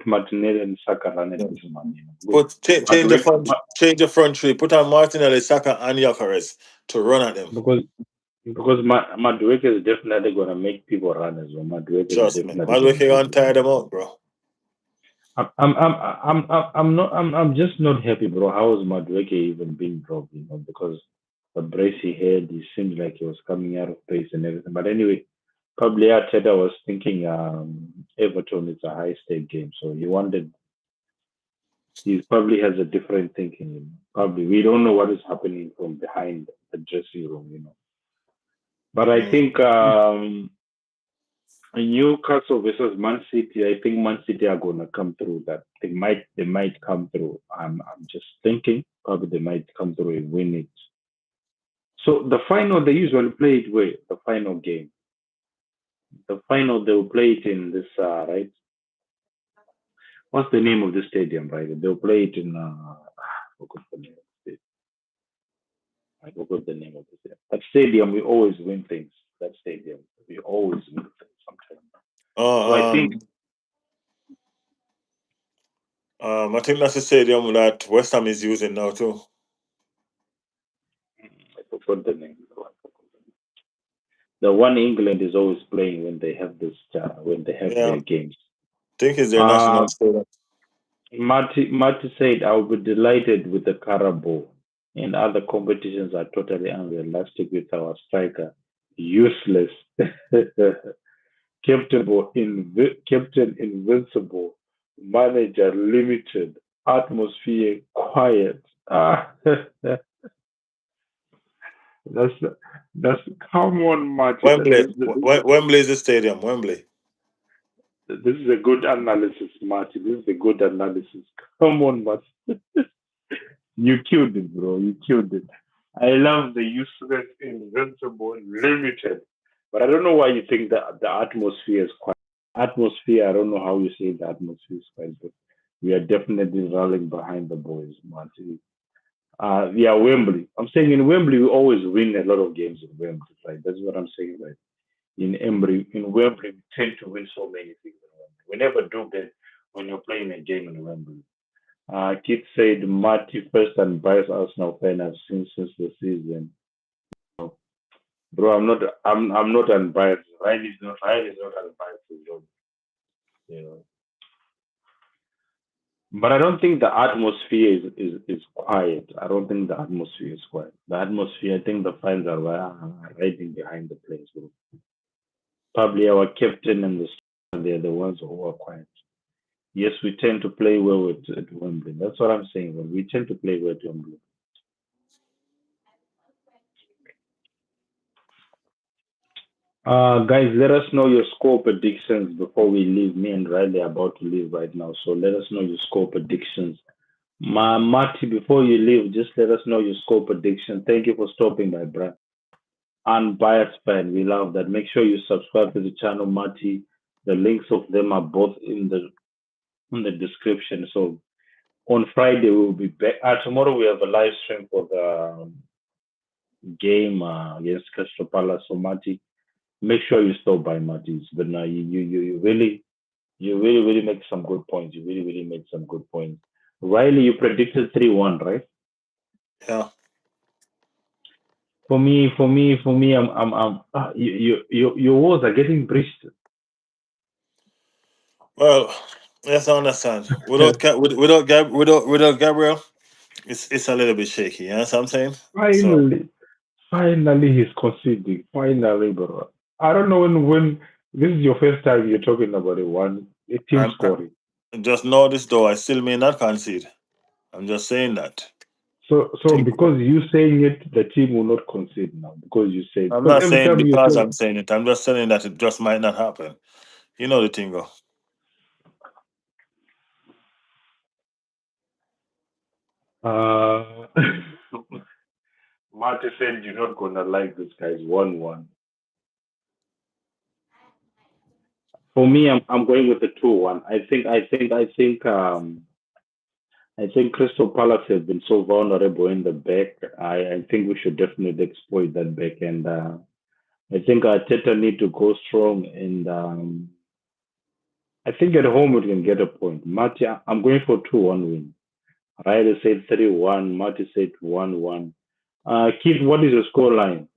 Martinelli and Saka run at Yeah. this man. Good. Put change the Madueke, front, change the front three. Put on Martinelli, Saka, and Gyökeres to run at them. because Madueke is definitely gonna make people run as well. Madueke is Trust me, definitely man, we gonna make can people tire them run. out, bro. I'm just not happy, bro. How is Madueke even being dropped? Because the brace he had, he seemed like he was coming out of pace and everything. But anyway, probably Arteta was thinking Everton is a high stake game, so he probably has a different thinking. Probably we don't know what is happening from behind the dressing room. But I Mm. think Newcastle versus Man City, I think Man City are gonna come through that. They might come through. I'm just thinking probably they might come through and win it. So the final they usually play it where the final game. The final they will play it in this right. What's the name of the stadium, right? They'll play it in I forgot the name of it. I forgot the name of the stadium. That stadium we always win things. That stadium we always win things sometimes. So I Uh, think um, I think that's the stadium that West Ham is using now too. I forgot the name. The one England is always playing when they have Yeah, their games. think it's their national Uh, stadium. Marty said, "I will be delighted with the Carabao, and other competitions are totally unrealistic with our striker, useless, captain invincible, manager limited, atmosphere quiet." That's that's come on, Marty. Wembley, Wembley is the stadium. Wembley. This is a good analysis, Marty. This is a good analysis. Come on, Marty. You killed it, bro. You killed it. I love the useless, invincible, limited. But I don't know why you think that the atmosphere is quite. Atmosphere, I don't know how you say the atmosphere is quite good. We are definitely rallying behind the boys, Marty. Yeah, Wembley. I'm saying in Wembley, we always win a lot of games in Wembley, right? That's what I'm saying, right? In Wembley, we tend to win so many things in Wembley. We never do that when you're playing a game in Wembley. Kit said Marty first and biased Arsenal fan I've seen since the season. Bro, I'm not unbiased. Ryan is not unbiased as well. You know. But I don't think the atmosphere is quiet. I don't think the atmosphere is quiet. The atmosphere, I think the fans are riding behind the players. Bro. Probably our captain and the they're the ones who are quiet. Yes, we tend to play well at Wembley. That's what I'm saying. When we tend to play well at Wembley. Guys, let us know your score predictions before we leave. Me and Riley are about to leave right now. So let us know your score predictions. Marty, before you leave, just let us know your score prediction. Thank you for stopping by, Brad. Unbiased fan, we love that. Make sure you subscribe to the channel, Marty. The links of them are both in the description. So on Friday we'll be back. Tomorrow we have a live stream for the game against Crystal Palace. So Marty, make sure you stop by Marty's. But now you really make some good points. You really made some good points. Riley, you predicted 3-1, right? Yeah. your walls are getting breached. Well, yes, I understand. Without Gabriel, it's a little bit shaky. You know what I'm saying? So Finally, finally, he's conceding. Finally, bro. I don't know when this is your first time you're talking about a team scoring. just know this though. I still may not concede. I'm just saying that. So Think because you saying it, the team will not concede now because you say I'm because not every saying time you because talk, I'm saying it. I'm just saying that it just might not happen. You know the thing, go. uh, Marty said you're not gonna like this guy's 1-1. For me, I'm going with the 2-1. I think Crystal Palace have been so vulnerable in the back. I think we should definitely exploit that back, and I think Arteta need to go strong, and I think at home we can get a point. Marty, I'm going for 2-1 win. Ryder said 3-1. Marty said 1-1. Keith, what is your score line?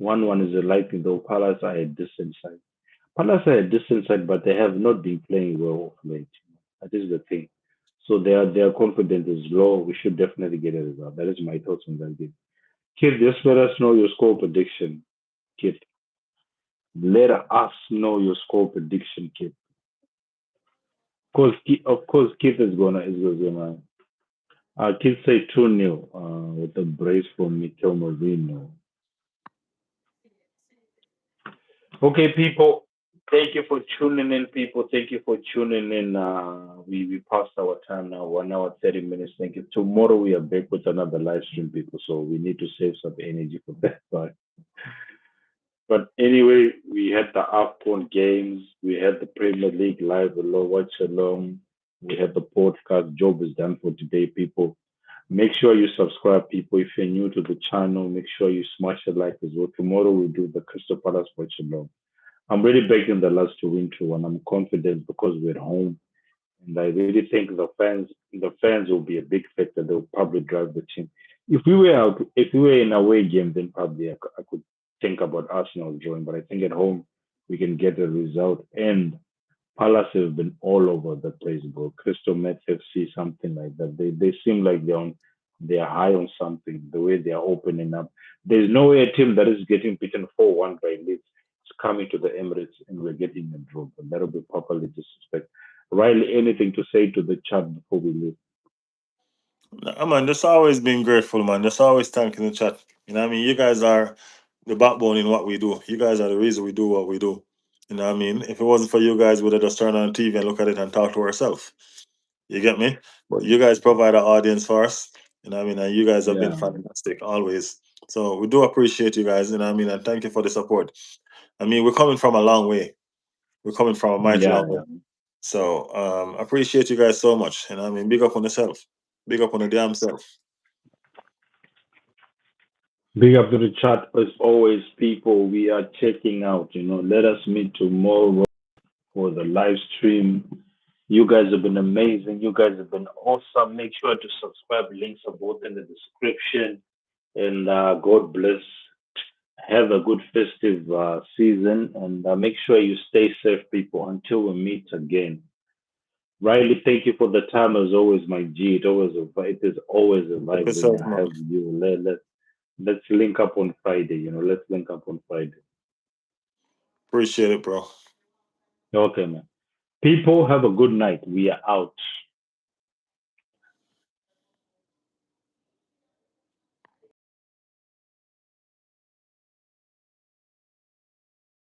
1-1 is a likely though. Palace are a decent side. Palace are a decent side, but they have not been playing well of late. That is the thing. So their confidence is low. We should definitely get a result. That is my thoughts on that game. Kid, just let us know your score prediction. Kid, let us know your score prediction, kid. Of course, Keith is gonna. Kid say 2-0 with a brace from Mikel Marino. Okay, people. Thank you for tuning in, people. Thank you for tuning in. We passed our time now, 1 hour 30 minutes. Thank you. Tomorrow we are back with another live stream, people. So we need to save some energy for that. But anyway, we had the AFCON games. We had the Premier League live along, watch along. We had the podcast. Job is done for today, people. Make sure you subscribe, people. If you're new to the channel, make sure you smash the like as well. Tomorrow we'll do the Crystal Palace watch along. I'm really begging the lads to win through, and I'm confident because we're at home. And I really think the fans will be a big factor. They'll probably drive the team. If we were in a away game, then probably I could think about Arsenal drawing. But I think at home we can get a result. And Palace have been all over the place, bro. Crystal Met FC, something like that. They seem like they're high on something. The way they are opening up. There's no way a team that is getting beaten 4-1 by Leeds is coming to the Emirates and we're getting a draw. But that'll be properly disrespect. Riley, anything to say to the chat before we leave? Nah, man, just always being grateful, man. Just always thanking the chat. You know what I mean? You guys are the backbone in what we do. You guys are the reason we do what we do. You know what I mean? If it wasn't for you guys, we'd have just turned on TV and look at it and talk to ourselves. You get me? But you guys provide an audience for us. You know what I mean? And you guys have been Yeah, fantastic always. So we do appreciate you guys. You know what I mean? And thank you for the support. I mean, we're coming from a long way. We're coming from a mighty yeah, long way. yeah. So appreciate you guys so much. You know what I mean? Big up on yourself. Big up on the damn self. Big up to the chat as always, people. We are checking out. Let us meet tomorrow for the live stream. You guys have been amazing. You guys have been awesome. Make sure to subscribe. Links are both in the description. And God bless. Have a good festive season. And make sure you stay safe, people, until we meet again. Riley, thank you for the time as always, my G. It is always a Help vibe when yourself, I man. have you. Let's link up on Friday. Let's link up on Friday. Appreciate it, bro. Okay, man. People have a good night. We are out.